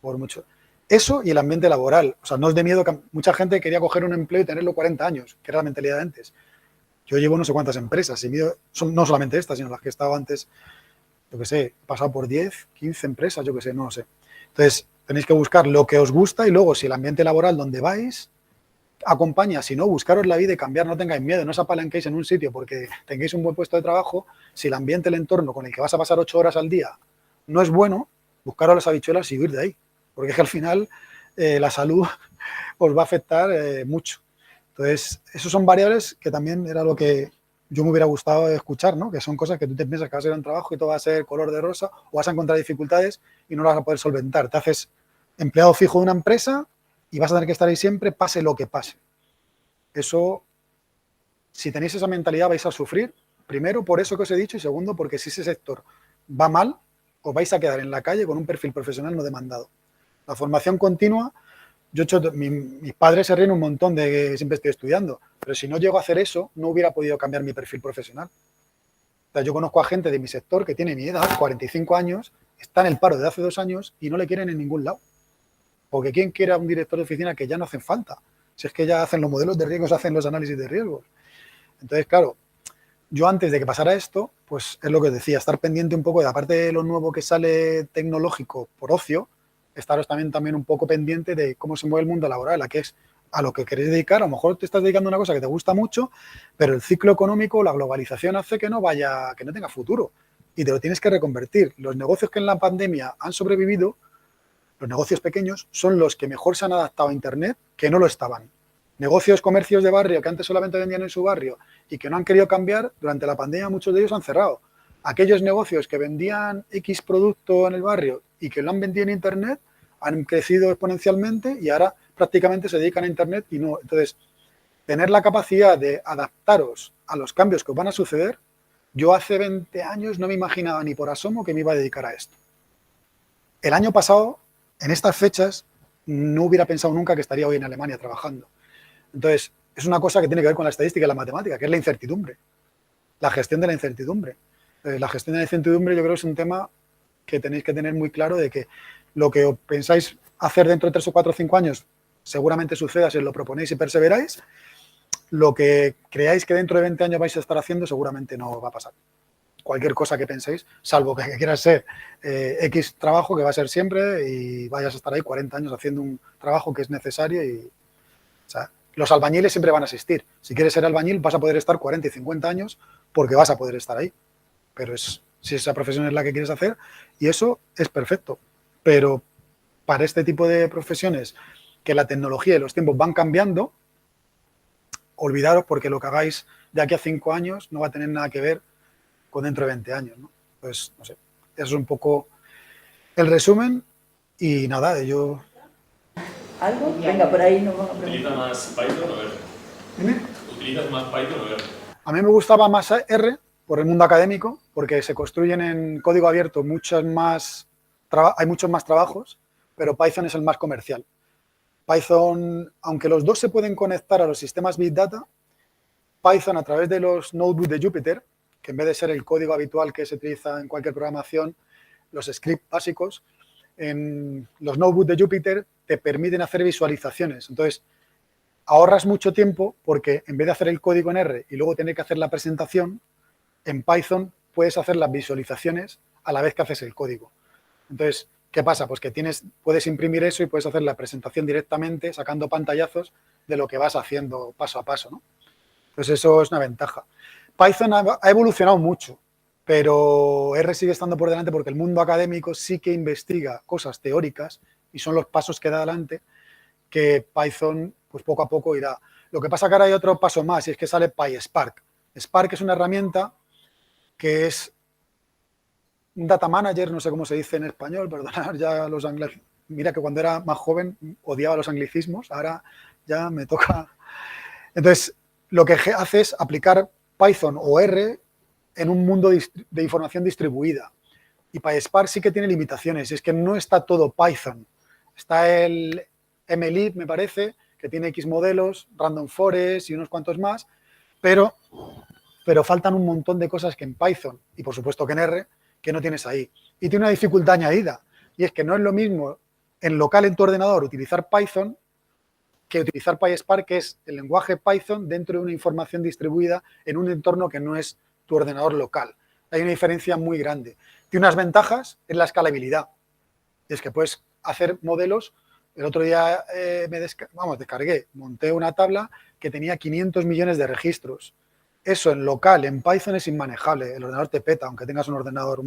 por mucho. Eso y el ambiente laboral. O sea, no es de miedo que mucha gente quería coger un empleo y tenerlo 40 años, que era la mentalidad de antes. Yo llevo no sé cuántas empresas, y no solamente estas, sino las que he estado antes, yo qué sé, he pasado por 10, 15 empresas, yo qué sé, no lo sé. Entonces, tenéis que buscar lo que os gusta y luego, si el ambiente laboral donde vais acompaña, si no, buscaros la vida y cambiar, no tengáis miedo, no os apalanquéis en un sitio porque tengáis un buen puesto de trabajo. Si el ambiente, el entorno con el que vas a pasar 8 horas al día no es bueno, buscaros las habichuelas y huir de ahí, porque es que al final la salud os va a afectar mucho. Entonces, esos son variables que también era lo que yo me hubiera gustado escuchar, ¿no? Que son cosas que tú te piensas que vas a ir a un trabajo y todo va a ser color de rosa o vas a encontrar dificultades y no las vas a poder solventar. Te haces empleado fijo de una empresa y vas a tener que estar ahí siempre, pase lo que pase. Eso, si tenéis esa mentalidad, vais a sufrir, primero por eso que os he dicho y segundo porque si ese sector va mal, os vais a quedar en la calle con un perfil profesional no demandado. La formación continua, mis padres se ríen un montón de que siempre estoy estudiando, pero si no llego a hacer eso, no hubiera podido cambiar mi perfil profesional. O sea, yo conozco a gente de mi sector que tiene mi edad, 45 años, está en el paro de hace 2 años y no le quieren en ningún lado. Porque ¿quién quiere a un director de oficina que ya no hacen falta? Si es que ya hacen los modelos de riesgos, hacen los análisis de riesgos. Entonces, claro, yo antes de que pasara esto, pues es lo que os decía, estar pendiente un poco de, aparte de lo nuevo que sale tecnológico por ocio, estaros también un poco pendiente de cómo se mueve el mundo laboral, a lo que queréis dedicar. A lo mejor te estás dedicando a una cosa que te gusta mucho, pero el ciclo económico, la globalización hace que no tenga futuro y te lo tienes que reconvertir. Los negocios que en la pandemia han sobrevivido, los negocios pequeños, son los que mejor se han adaptado a Internet que no lo estaban. Negocios, comercios de barrio que antes solamente vendían en su barrio y que no han querido cambiar, durante la pandemia muchos de ellos han cerrado. Aquellos negocios que vendían X producto en el barrio y que lo han vendido en Internet han crecido exponencialmente y ahora prácticamente se dedican a Internet y no. Entonces, tener la capacidad de adaptaros a los cambios que os van a suceder, yo hace 20 años no me imaginaba ni por asomo que me iba a dedicar a esto. El año pasado, en estas fechas, no hubiera pensado nunca que estaría hoy en Alemania trabajando. Entonces, es una cosa que tiene que ver con la estadística y la matemática, que es la incertidumbre, la gestión de la incertidumbre. La gestión de la incertidumbre yo creo que es un tema que tenéis que tener muy claro de que lo que pensáis hacer dentro de 3 o 4 o 5 años seguramente suceda si os lo proponéis y perseveráis. Lo que creáis que dentro de 20 años vais a estar haciendo seguramente no va a pasar. Cualquier cosa que penséis, salvo que quieras ser X trabajo que va a ser siempre y vayas a estar ahí 40 años haciendo un trabajo que es necesario y, o sea, los albañiles siempre van a existir. Si quieres ser albañil vas a poder estar 40 y 50 años porque vas a poder estar ahí. Pero si esa profesión es la que quieres hacer y eso es perfecto. Pero para este tipo de profesiones que la tecnología y los tiempos van cambiando, olvidaros porque lo que hagáis de aquí a 5 años no va a tener nada que ver con dentro de 20 años, ¿no? Pues, no sé, eso es un poco el resumen y nada, yo... ¿Algo? Venga, por ahí nos vamos a ¿Utilizas más Python o R? ¿Dime? ¿Utilizas más Python o R? A mí me gustaba más R por el mundo académico, porque se construyen en código abierto hay muchos más trabajos, pero Python es el más comercial. Python, aunque los dos se pueden conectar a los sistemas Big Data, Python a través de los notebooks de Jupyter, que en vez de ser el código habitual que se utiliza en cualquier programación, los scripts básicos, en los notebooks de Jupyter te permiten hacer visualizaciones. Entonces, ahorras mucho tiempo porque en vez de hacer el código en R y luego tener que hacer la presentación, en Python puedes hacer las visualizaciones a la vez que haces el código. Entonces, ¿qué pasa? Pues que puedes imprimir eso y puedes hacer la presentación directamente sacando pantallazos de lo que vas haciendo paso a paso, ¿no? Entonces, eso es una ventaja. Python ha evolucionado mucho, pero R sigue estando por delante porque el mundo académico sí que investiga cosas teóricas y son los pasos que da adelante que Python, pues poco a poco irá. Lo que pasa que ahora hay otro paso más y es que sale PySpark. Spark es una herramienta que es un data manager, no sé cómo se dice en español, perdonad ya los anglicismos. Mira que cuando era más joven odiaba los anglicismos, ahora ya me toca. Entonces, lo que hace es aplicar Python o R en un mundo de información distribuida. Y PySpark sí que tiene limitaciones, es que no está todo Python. Está el MLib, me parece, que tiene X modelos, Random Forest y unos cuantos más, pero faltan un montón de cosas que en Python, y por supuesto que en R, que no tienes ahí. Y tiene una dificultad añadida, y es que no es lo mismo en local en tu ordenador utilizar Python que utilizar PySpark, que es el lenguaje Python dentro de una información distribuida en un entorno que no es tu ordenador local. Hay una diferencia muy grande. Tiene unas ventajas en la escalabilidad. Y es que puedes hacer modelos. El otro día descargué, monté una tabla que tenía 500 millones de registros. Eso en local, en Python, es inmanejable. El ordenador te peta, aunque tengas un ordenador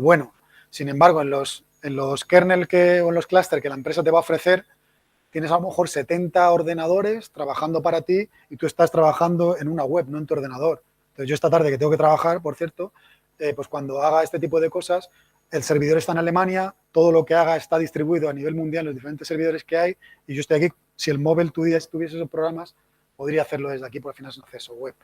bueno. Sin embargo, en los kernel o en los clústeres que la empresa te va a ofrecer, tienes a lo mejor 70 ordenadores trabajando para ti y tú estás trabajando en una web, no en tu ordenador. Entonces, yo esta tarde que tengo que trabajar, por cierto, pues cuando haga este tipo de cosas, el servidor está en Alemania, todo lo que haga está distribuido a nivel mundial en los diferentes servidores que hay y yo estoy aquí. Si el móvil tuviese esos programas, podría hacerlo desde aquí, porque al final es un acceso web.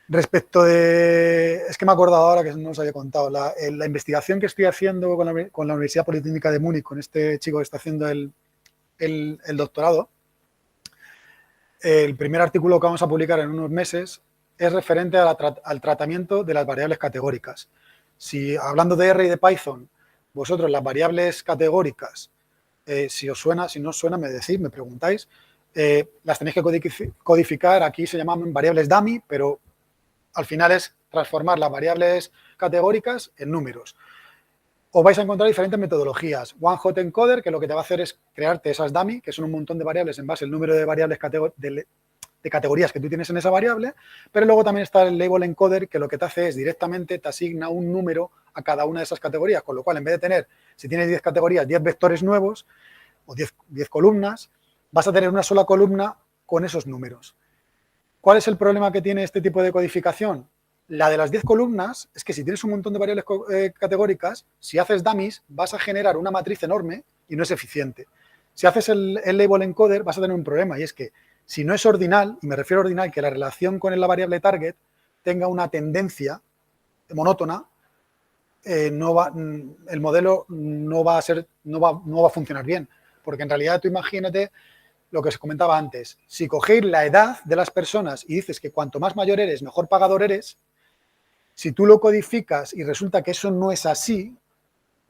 Respecto de... Es que me he acordado ahora que no os había contado. La investigación que estoy haciendo con la Universidad Politécnica de Múnich, con este chico que está haciendo el doctorado, el primer artículo que vamos a publicar en unos meses es referente al tratamiento de las variables categóricas. Si, hablando de R y de Python, vosotros las variables categóricas, si os suena, si no os suena, me decís, me preguntáis, las tenéis que codificar. Aquí se llaman variables dummy, pero al final es transformar las variables categóricas en números. Os vais a encontrar diferentes metodologías. One Hot Encoder, que lo que te va a hacer es crearte esas dummy, que son un montón de variables en base al número de variables de categorías que tú tienes en esa variable, pero luego también está el Label Encoder, que lo que te hace es directamente te asigna un número a cada una de esas categorías, con lo cual en vez de tener, si tienes 10 categorías, 10 vectores nuevos o 10 columnas, vas a tener una sola columna con esos números. ¿Cuál es el problema que tiene este tipo de codificación? La de las 10 columnas es que si tienes un montón de variables categóricas, si haces dummies, vas a generar una matriz enorme y no es eficiente. Si haces el label encoder, vas a tener un problema, y es que si no es ordinal, y me refiero a ordinal, que la relación con la variable target tenga una tendencia monótona, el modelo no va a funcionar bien. Porque en realidad tú imagínate lo que os comentaba antes. Si cogéis la edad de las personas y dices que cuanto más mayor eres, mejor pagador eres, si tú lo codificas y resulta que eso no es así,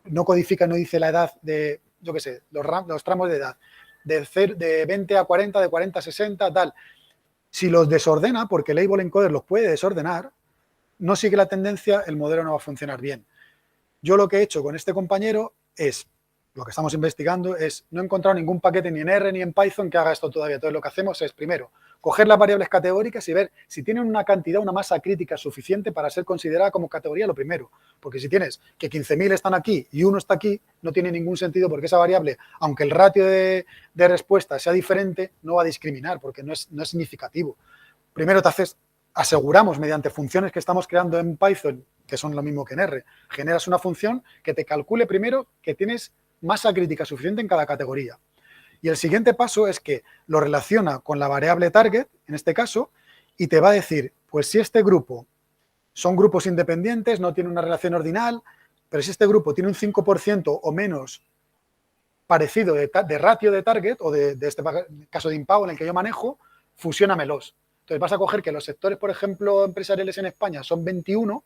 no codifica, no dice la edad de, yo qué sé, los tramos de edad, de 20 a 40, de 40 a 60, tal. Si los desordena, porque el label encoder los puede desordenar, no sigue la tendencia, el modelo no va a funcionar bien. Yo lo que he hecho con este compañero es, lo que estamos investigando es, no he encontrado ningún paquete ni en R ni en Python que haga esto todavía. Entonces lo que hacemos es, primero, coger las variables categóricas y ver si tienen una cantidad, una masa crítica suficiente para ser considerada como categoría, lo primero. Porque si tienes que 15.000 están aquí y uno está aquí, no tiene ningún sentido, porque esa variable, aunque el ratio de respuesta sea diferente, no va a discriminar, porque no es significativo. Primero aseguramos mediante funciones que estamos creando en Python, que son lo mismo que en R, generas una función que te calcule primero que tienes masa crítica suficiente en cada categoría. Y el siguiente paso es que lo relaciona con la variable target, en este caso, y te va a decir, pues si este grupo son grupos independientes, no tiene una relación ordinal, pero si este grupo tiene un 5% o menos parecido de ratio de target, o de este caso de impago en el que yo manejo, fusiónamelos. Entonces vas a coger que los sectores, por ejemplo, empresariales en España son 21,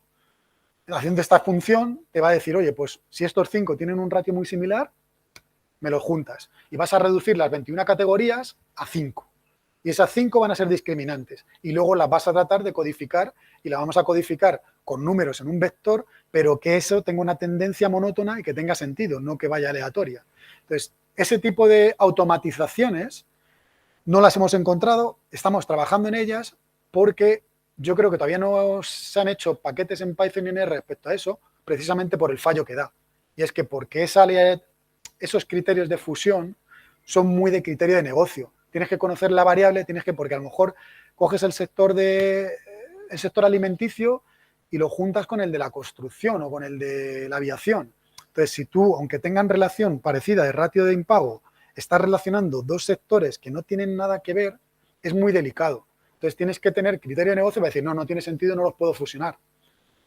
haciendo esta función te va a decir, oye, pues si estos 5 tienen un ratio muy similar, me los juntas. Y vas a reducir las 21 categorías a 5. Y esas 5 van a ser discriminantes. Y luego las vas a tratar de codificar y las vamos a codificar con números en un vector, pero que eso tenga una tendencia monótona y que tenga sentido, no que vaya aleatoria. Entonces, ese tipo de automatizaciones no las hemos encontrado, estamos trabajando en ellas porque yo creo que todavía no se han hecho paquetes en Python y en R respecto a eso, precisamente por el fallo que da. Y es que porque esos criterios de fusión son muy de criterio de negocio. Tienes que conocer la variable, porque a lo mejor coges el sector alimenticio y lo juntas con el de la construcción o con el de la aviación. Entonces, si tú, aunque tengan relación parecida de ratio de impago, estás relacionando dos sectores que no tienen nada que ver, es muy delicado. Entonces, tienes que tener criterio de negocio para decir, no tiene sentido, no los puedo fusionar.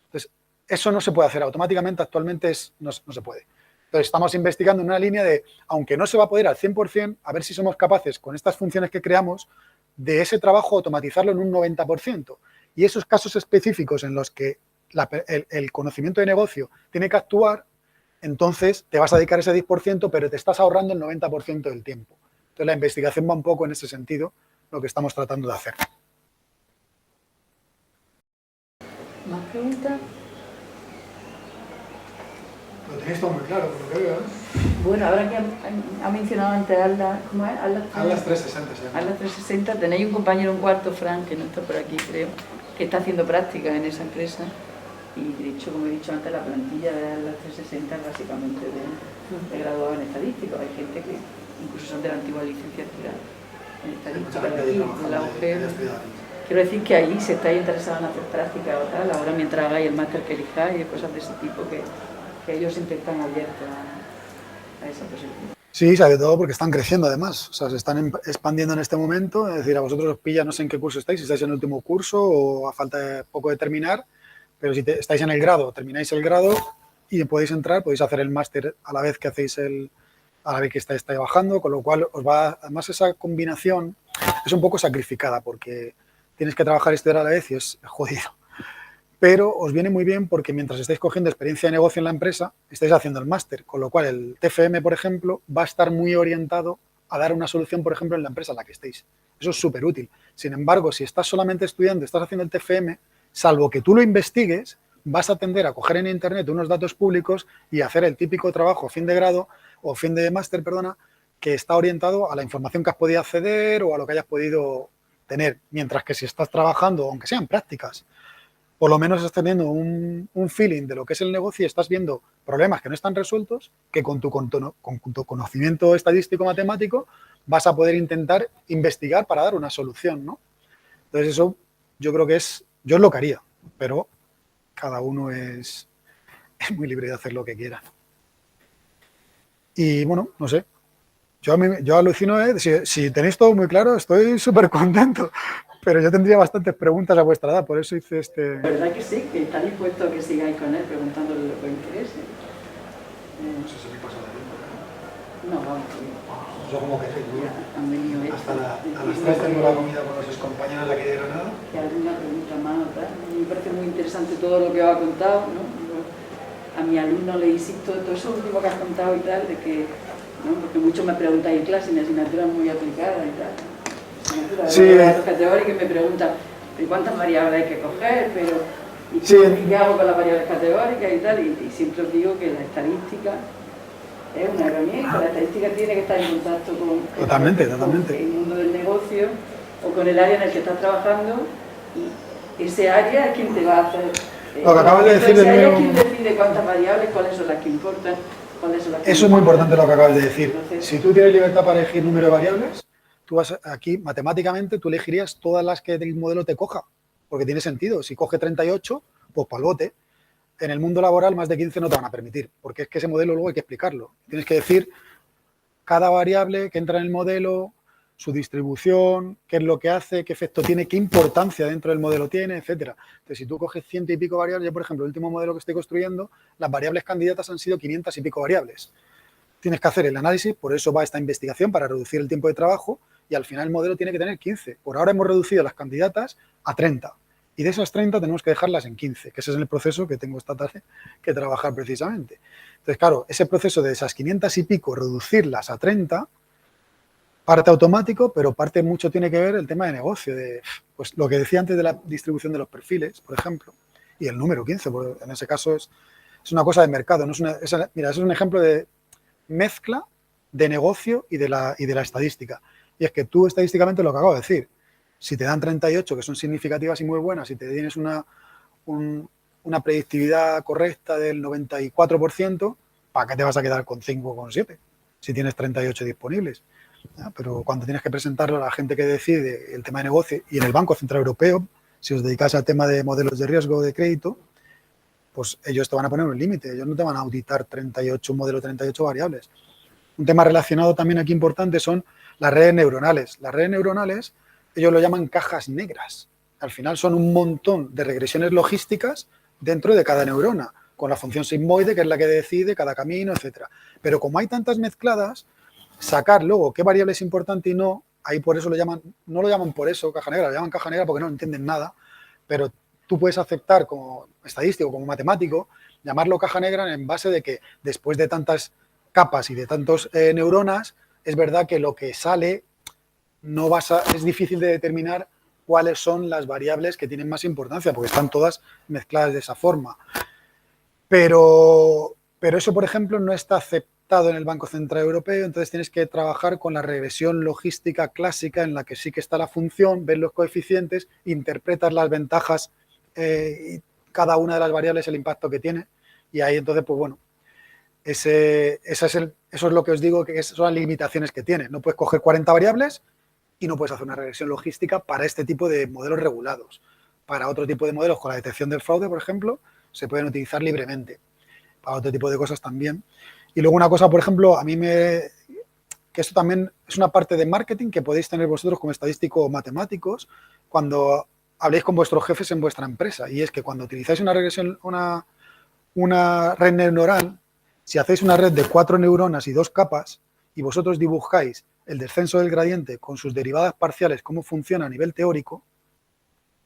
Entonces, eso no se puede hacer automáticamente, actualmente no se puede. Entonces, estamos investigando en una línea de, aunque no se va a poder al 100%, a ver si somos capaces, con estas funciones que creamos, de ese trabajo automatizarlo en un 90%. Y esos casos específicos en los que el conocimiento de negocio tiene que actuar, entonces te vas a dedicar ese 10%, pero te estás ahorrando el 90% del tiempo. Entonces la investigación va un poco en ese sentido, lo que estamos tratando de hacer. ¿Más preguntas? Lo tenéis todo muy claro, por lo que veo, ¿eh? Bueno, ahora que ha mencionado antes Atlas, ¿cómo es? Atlas 360, sí. Atlas 360, tenéis un compañero, un cuarto, Fran, que no está por aquí, creo, que está haciendo prácticas en esa empresa. Y de hecho, como he dicho antes, la plantilla de Atlas 360 es básicamente de graduados en estadística. Hay gente que incluso son de la antigua licenciatura en estadística de aquí, de la UGR. Quiero decir que ahí, si estáis interesados en hacer prácticas o tal, ahora mientras hagáis el máster que elijáis y cosas de ese tipo, que ellos siempre están abiertos a esa posibilidad. Sí, sobre todo porque están creciendo además, o sea, se están expandiendo en este momento, es decir, a vosotros os pilla, no sé en qué curso estáis, si estáis en el último curso o a falta de poco de terminar, pero si estáis en el grado, termináis el grado y podéis entrar, podéis hacer el máster a la vez que hacéis a la vez que estáis trabajando, con lo cual os va, además esa combinación es un poco sacrificada porque tienes que trabajar y estudiar a la vez y es jodido. Pero os viene muy bien porque mientras estáis cogiendo experiencia de negocio en la empresa, estáis haciendo el máster, con lo cual el TFM, por ejemplo, va a estar muy orientado a dar una solución, por ejemplo, en la empresa en la que estéis. Eso es súper útil. Sin embargo, si estás solamente estudiando, estás haciendo el TFM, salvo que tú lo investigues, vas a tender a coger en Internet unos datos públicos y hacer el típico trabajo fin de grado o fin de máster, perdona, que está orientado a la información que has podido acceder o a lo que hayas podido tener. Mientras que si estás trabajando, aunque sean prácticas, por lo menos estás teniendo un feeling de lo que es el negocio y estás viendo problemas que no están resueltos, que con tu conocimiento estadístico matemático vas a poder intentar investigar para dar una solución, ¿no? Entonces eso yo creo que yo es lo que haría, pero cada uno es muy libre de hacer lo que quiera. Y bueno, no sé, yo alucino, si tenéis todo muy claro, estoy súper contento. Pero yo tendría bastantes preguntas a vuestra edad, por eso hice este... La verdad que sí, que está dispuesto a que sigáis con él preguntándole lo que os interese. No sé si me pasa de tiempo. No, vamos, Yo como que han venido hasta a las 3 tengo la comida con los compañeros de aquí de Granada. Que alguna pregunta más o tal. Me parece muy interesante todo lo que os ha contado, ¿no? Yo a mi alumno le insisto todo eso último que has contado y tal, de que, ¿no? Porque muchos me preguntáis en clase, mi asignatura es muy aplicada y tal. Sí. Teórica y me preguntan cuántas variables hay que coger, pero ¿qué hago con las variables categóricas y tal? Y siempre os digo que la estadística es una herramienta, la estadística tiene que estar en contacto con el mundo del negocio o con el área en el que estás trabajando y ese área es quien te va a hacer... lo que acabas de decir ese área es quien decide cuántas variables, cuáles son las que importan, cuáles son las que Eso es muy importante lo que acabas de decir. Entonces, si tú tienes libertad para elegir número de variables, tú vas aquí, matemáticamente, tú elegirías todas las que el modelo te coja, porque tiene sentido. Si coge 38, pues para el bote. En el mundo laboral más de 15 no te van a permitir, porque es que ese modelo luego hay que explicarlo. Tienes que decir cada variable que entra en el modelo, su distribución, qué es lo que hace, qué efecto tiene, qué importancia dentro del modelo tiene, etcétera. Entonces, si tú coges 100 y pico variables, yo, por ejemplo, el último modelo que estoy construyendo, las variables candidatas han sido 500 y pico variables. Tienes que hacer el análisis, por eso va esta investigación, para reducir el tiempo de trabajo, y al final el modelo tiene que tener 15. Por ahora hemos reducido las candidatas a 30. Y de esas 30 tenemos que dejarlas en 15, que ese es el proceso que tengo esta tarde que trabajar precisamente. Entonces, claro, ese proceso de esas 500 y pico, reducirlas a 30, parte automático, pero parte mucho tiene que ver el tema de negocio, de pues lo que decía antes de la distribución de los perfiles, por ejemplo, y el número 15, porque en ese caso es una cosa de mercado. No es mira, eso es un ejemplo de mezcla de negocio y de la estadística. Y es que tú estadísticamente lo que acabo de decir, si te dan 38, que son significativas y muy buenas, si te tienes una predictividad correcta del 94%, ¿para qué te vas a quedar con 5,7 si tienes 38 disponibles? ¿Ya? Pero cuando tienes que presentarlo a la gente que decide el tema de negocio y en el Banco Central Europeo, si os dedicáis al tema de modelos de riesgo de crédito, pues ellos te van a poner un límite, ellos no te van a auditar un modelo de 38 variables. Un tema relacionado también aquí importante son las redes neuronales. Las redes neuronales, ellos lo llaman cajas negras. Al final son un montón de regresiones logísticas dentro de cada neurona, con la función sigmoide, que es la que decide cada camino, etcétera. Pero como hay tantas mezcladas, sacar luego qué variable es importante y no, ahí por eso no lo llaman por eso caja negra, lo llaman caja negra porque no entienden nada, pero tú puedes aceptar como estadístico, como matemático, llamarlo caja negra en base de que después de tantas capas y de tantos neuronas, es verdad que lo que sale es difícil de determinar cuáles son las variables que tienen más importancia, porque están todas mezcladas de esa forma. Pero eso, por ejemplo, no está aceptado en el Banco Central Europeo, entonces tienes que trabajar con la regresión logística clásica en la que sí que está la función, ves los coeficientes, interpretas las ventajas y cada una de las variables, el impacto que tiene, y ahí entonces, pues bueno, eso es lo que os digo, que son las limitaciones que tiene. No puedes coger 40 variables y no puedes hacer una regresión logística para este tipo de modelos regulados. Para otro tipo de modelos, con la detección del fraude, por ejemplo, se pueden utilizar libremente. Para otro tipo de cosas también. Y luego una cosa, por ejemplo, que esto también es una parte de marketing que podéis tener vosotros como estadísticos o matemáticos cuando habléis con vuestros jefes en vuestra empresa. Y es que cuando utilizáis una regresión, una red neuronal, si hacéis una red de 4 neuronas y 2 capas y vosotros dibujáis el descenso del gradiente con sus derivadas parciales, cómo funciona a nivel teórico,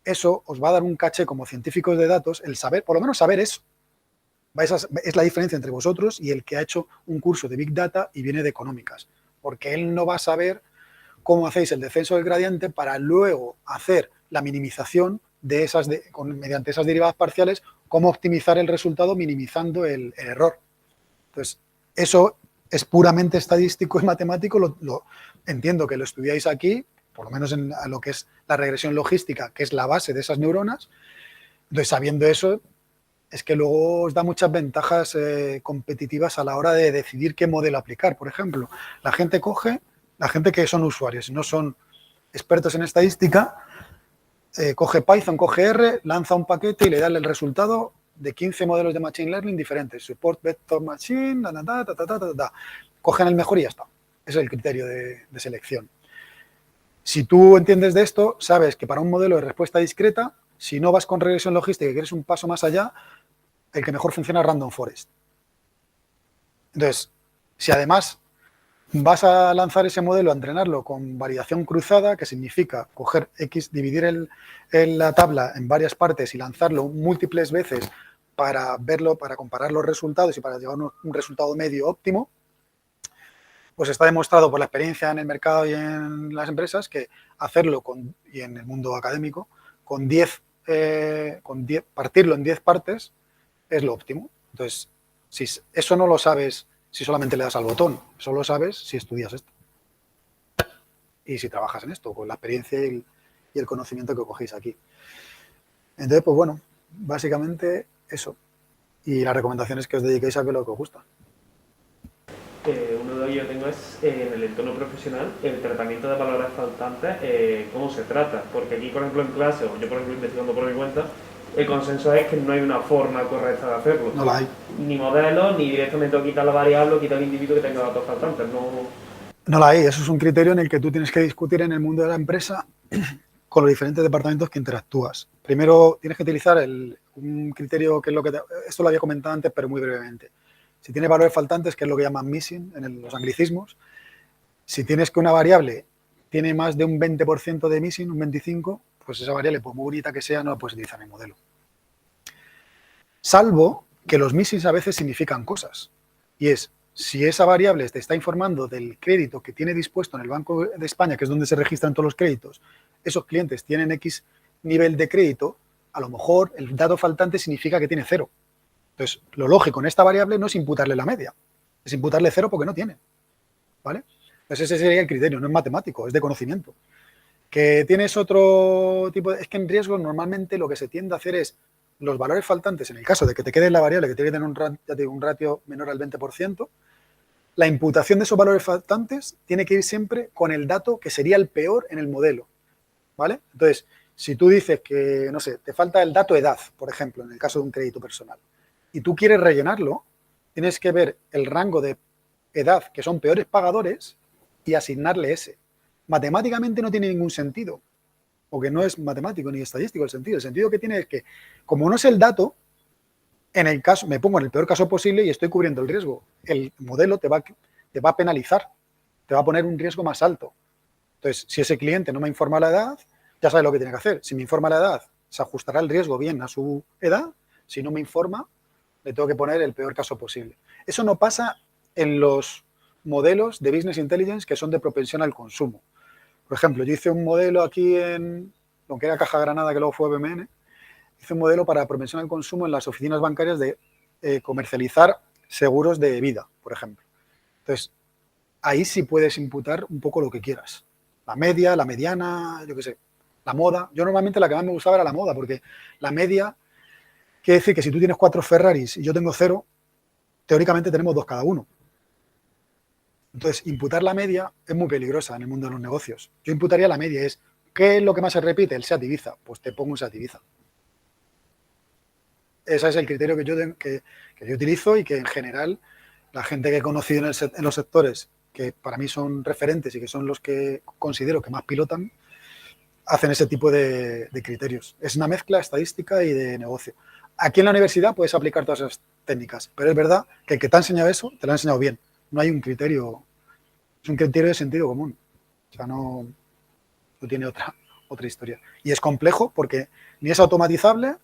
eso os va a dar un caché como científicos de datos, el saber, por lo menos saber eso. Es la diferencia entre vosotros y el que ha hecho un curso de Big Data y viene de económicas, porque él no va a saber cómo hacéis el descenso del gradiente para luego hacer la minimización de mediante esas derivadas parciales, cómo optimizar el resultado minimizando el error. Entonces, eso es puramente estadístico y matemático, entiendo que lo estudiáis aquí, por lo menos en lo que es la regresión logística, que es la base de esas neuronas. Entonces, sabiendo eso, es que luego os da muchas ventajas competitivas a la hora de decidir qué modelo aplicar. Por ejemplo, la gente que son usuarios y no son expertos en estadística, coge Python, coge R, lanza un paquete y le da el resultado de 15 modelos de Machine Learning diferentes. Support Vector Machine, cogen el mejor y ya está. Ese es el criterio de selección. Si tú entiendes de esto, sabes que para un modelo de respuesta discreta, si no vas con regresión logística y quieres un paso más allá, el que mejor funciona es Random Forest. Entonces, si además vas a lanzar ese modelo a entrenarlo con validación cruzada, que significa coger X, dividir la tabla en varias partes y lanzarlo múltiples veces para verlo, para comparar los resultados y para llegar a un resultado medio óptimo, pues está demostrado por la experiencia en el mercado y en las empresas que hacerlo y en el mundo académico, partirlo en 10 partes es lo óptimo. Entonces, si eso no lo sabes si solamente le das al botón, eso lo sabes si estudias esto. Y si trabajas en esto, con la experiencia y el conocimiento que cogéis aquí. Entonces, pues bueno, básicamente eso. Y la recomendación es que os dediquéis a lo que os gusta. Uno de ellos que tengo es, en el entorno profesional, el tratamiento de valores faltantes, cómo se trata. Porque aquí, por ejemplo, en clase, o yo, por ejemplo, investigando por mi cuenta, el consenso es que no hay una forma correcta de hacerlo. No la hay. Ni modelos, ni directamente quitar la variable o quitar el individuo que tenga datos faltantes. No la hay. Eso es un criterio en el que tú tienes que discutir en el mundo de la empresa con los diferentes departamentos que interactúas. Primero tienes que utilizar un criterio que es esto lo había comentado antes, pero muy brevemente. Si tienes valores faltantes, que es lo que llaman missing en los anglicismos, si tienes que una variable tiene más de un 20% de missing, un 25%, pues esa variable, por muy bonita que sea, no la puedes utilizar en el modelo. Salvo que los missings a veces significan cosas. Y es, si esa variable te está informando del crédito que tiene dispuesto en el Banco de España, que es donde se registran todos los créditos, esos clientes tienen X nivel de crédito, a lo mejor el dato faltante significa que tiene 0. Entonces, lo lógico en esta variable no es imputarle la media, es imputarle 0 porque no tiene. ¿Vale? Entonces, ese sería el criterio, no es matemático, es de conocimiento. Que tienes otro tipo es que en riesgo normalmente lo que se tiende a hacer es los valores faltantes, en el caso de que te quede la variable que tiene que tener un ratio menor al 20%, la imputación de esos valores faltantes tiene que ir siempre con el dato que sería el peor en el modelo. ¿Vale? Entonces, si tú dices que, no sé, te falta el dato edad, por ejemplo, en el caso de un crédito personal, y tú quieres rellenarlo, tienes que ver el rango de edad que son peores pagadores y asignarle ese. Matemáticamente no tiene ningún sentido, porque no es matemático ni estadístico el sentido. El sentido que tiene es que, como no es el dato, en el caso, me pongo en el peor caso posible y estoy cubriendo el riesgo. El modelo te va a penalizar, te va a poner un riesgo más alto. Entonces, si ese cliente no me informa la edad, ya sabe lo que tiene que hacer. Si me informa la edad, se ajustará el riesgo bien a su edad. Si no me informa, le tengo que poner el peor caso posible. Eso no pasa en los modelos de Business Intelligence que son de propensión al consumo. Por ejemplo, yo hice un modelo aquí en lo que era Caja Granada, que luego fue BMN, hice un modelo para propensión al consumo en las oficinas bancarias de comercializar seguros de vida, por ejemplo. Entonces, ahí sí puedes imputar un poco lo que quieras. La media, la mediana, yo qué sé, la moda. Yo normalmente la que más me gustaba era la moda, porque la media quiere decir que si tú tienes 4 Ferraris y yo tengo 0, teóricamente tenemos 2 cada uno. Entonces, imputar la media es muy peligrosa en el mundo de los negocios. Yo imputaría la media, es ¿qué es lo que más se repite? El SEAT Ibiza. Pues te pongo un SEAT Ibiza. Ese es el criterio que yo utilizo y que en general la gente que he conocido en los sectores que para mí son referentes y que son los que considero que más pilotan, hacen ese tipo de criterios. Es una mezcla estadística y de negocio. Aquí en la universidad puedes aplicar todas esas técnicas, pero es verdad que el que te ha enseñado eso, te lo ha enseñado bien. No hay un criterio, es un criterio de sentido común. O sea, no tiene otra historia. Y es complejo porque ni es automatizable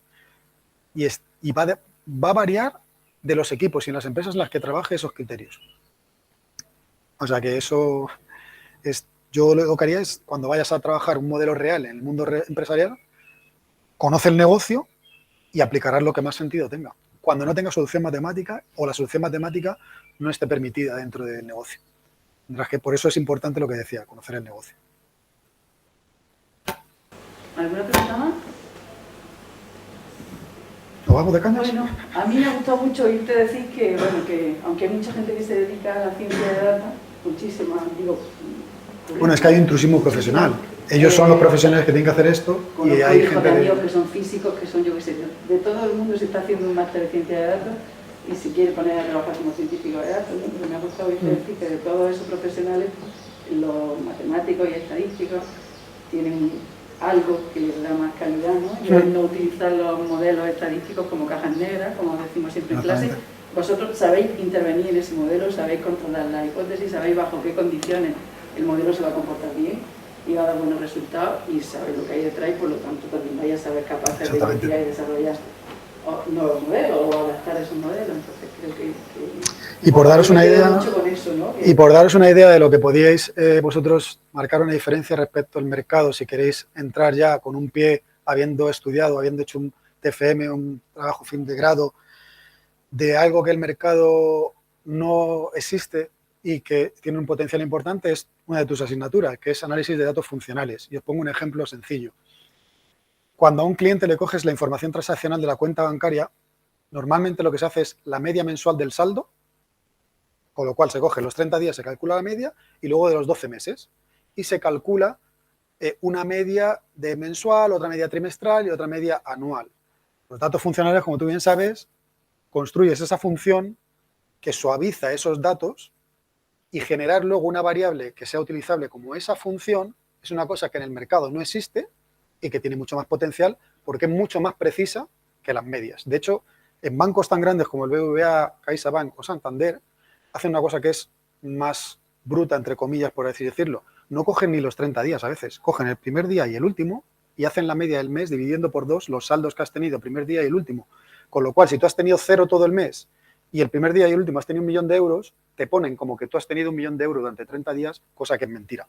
y va a variar de los equipos y en las empresas en las que trabaje esos criterios. O sea que eso es, yo lo que haría es, cuando vayas a trabajar un modelo real en el mundo empresarial, conoce el negocio y aplicarás lo que más sentido tenga. Cuando no tenga solución matemática o la solución matemática no esté permitida dentro del negocio. Mientras que por eso es importante lo que decía, conocer el negocio. ¿Alguna pregunta más? ¿Nos vamos de cañas? Bueno, a mí me ha gustado mucho oírte decir que, bueno, que aunque hay mucha gente que se dedica a la ciencia de datos, muchísima, digo... Bueno, es que hay intrusismo profesional. Ellos son los profesionales que tienen que hacer esto y hay gente amigos que son físicos, que son, yo qué sé, de todo el mundo se está haciendo un máster de ciencia de datos y se quiere poner a trabajar como científico de datos, ¿no? Pero me ha gustado oírte decir que de todos esos profesionales, los matemáticos y estadísticos tienen algo que les da más calidad, ¿no? Y no utilizar los modelos estadísticos como cajas negras, como decimos siempre en clase. Vosotros sabéis intervenir en ese modelo, sabéis controlar la hipótesis, sabéis bajo qué condiciones el modelo se va a comportar bien y va a dar buenos resultados y sabéis lo que hay detrás y por lo tanto también vais a saber capaces de investigar y desarrollar nuevos modelos o adaptar esos modelos. Entonces creo que y por daros una idea, mucho con eso, ¿no? Y por daros una idea de lo que podíais vosotros marcar una diferencia respecto al mercado, si queréis entrar ya con un pie habiendo estudiado, habiendo hecho un TFM, un trabajo fin de grado, de algo que el mercado no existe y que tiene un potencial importante, es una de tus asignaturas, que es análisis de datos funcionales. Y os pongo un ejemplo sencillo. Cuando a un cliente le coges la información transaccional de la cuenta bancaria, normalmente lo que se hace es la media mensual del saldo, con lo cual se coge los 30 días, se calcula la media, y luego de los 12 meses. Y se calcula una media de mensual, otra media trimestral y otra media anual. Los datos funcionales, como tú bien sabes, construyes esa función que suaviza esos datos y generar luego una variable que sea utilizable como esa función es una cosa que en el mercado no existe y que tiene mucho más potencial porque es mucho más precisa que las medias. De hecho, en bancos tan grandes como el BBVA, CaixaBank o Santander, hacen una cosa que es más bruta, entre comillas, por así decirlo. No cogen ni los 30 días a veces, cogen el primer día y el último y hacen la media del mes dividiendo por 2 los saldos que has tenido el primer día y el último. Con lo cual, si tú has tenido 0 todo el mes y el primer día y el último has tenido 1 millón de euros, te ponen como que tú has tenido 1 millón de euros durante 30 días, cosa que es mentira.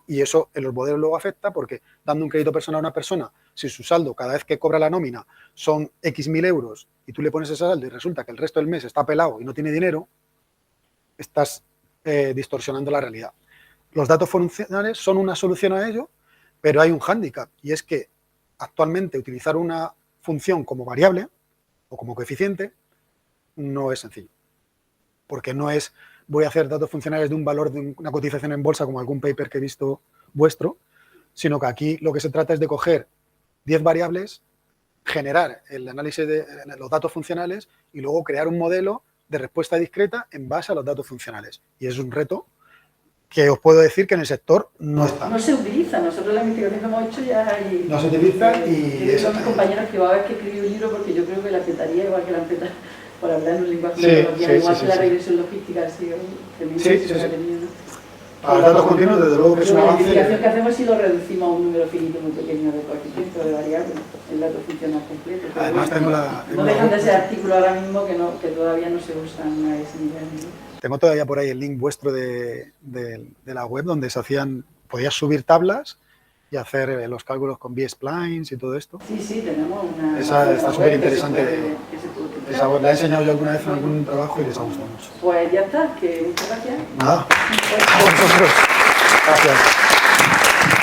Y eso en los modelos luego afecta porque dando un crédito personal a una persona, si su saldo cada vez que cobra la nómina son X mil euros y tú le pones ese saldo y resulta que el resto del mes está pelado y no tiene dinero, estás distorsionando la realidad. Los datos funcionales son una solución a ello, pero hay un hándicap y es que actualmente utilizar una función como variable o como coeficiente no es sencillo. Porque no es voy a hacer datos funcionales de un valor de una cotización en bolsa como algún paper que he visto vuestro, sino que aquí lo que se trata es de coger 10 variables, generar el análisis de los datos funcionales y luego crear un modelo de respuesta discreta en base a los datos funcionales. Y es un reto que os puedo decir que en el sector no está. No se utiliza, nosotros la investigación que hemos hecho ya hay... No se utiliza y... Yo digo a mis compañeros que va a haber que escribir un libro porque yo creo que la petaría igual que la peta, por hablar en un lenguaje igual que la regresión logística, así, sí. Para los datos continuos, desde luego que es un La avance. multiplicación que hacemos si lo reducimos a un número finito muy pequeño de coeficientes o de variables, el dato funcional completo. Pero Además bueno, tengo la... no dejan de ser artículos ahora mismo que todavía no se usan a ese nivel, ¿no? Tengo todavía por ahí el link vuestro de la web donde se hacían, podías subir tablas y hacer los cálculos con B-splines y todo esto. Sí, tenemos una... Esa está web súper interesante. que se puede utilizar. Esa web la he enseñado yo alguna vez en algún trabajo y les ha gustado mucho. Pues ya está, que muchas gracias. Nada, Pues, a vosotros. Gracias.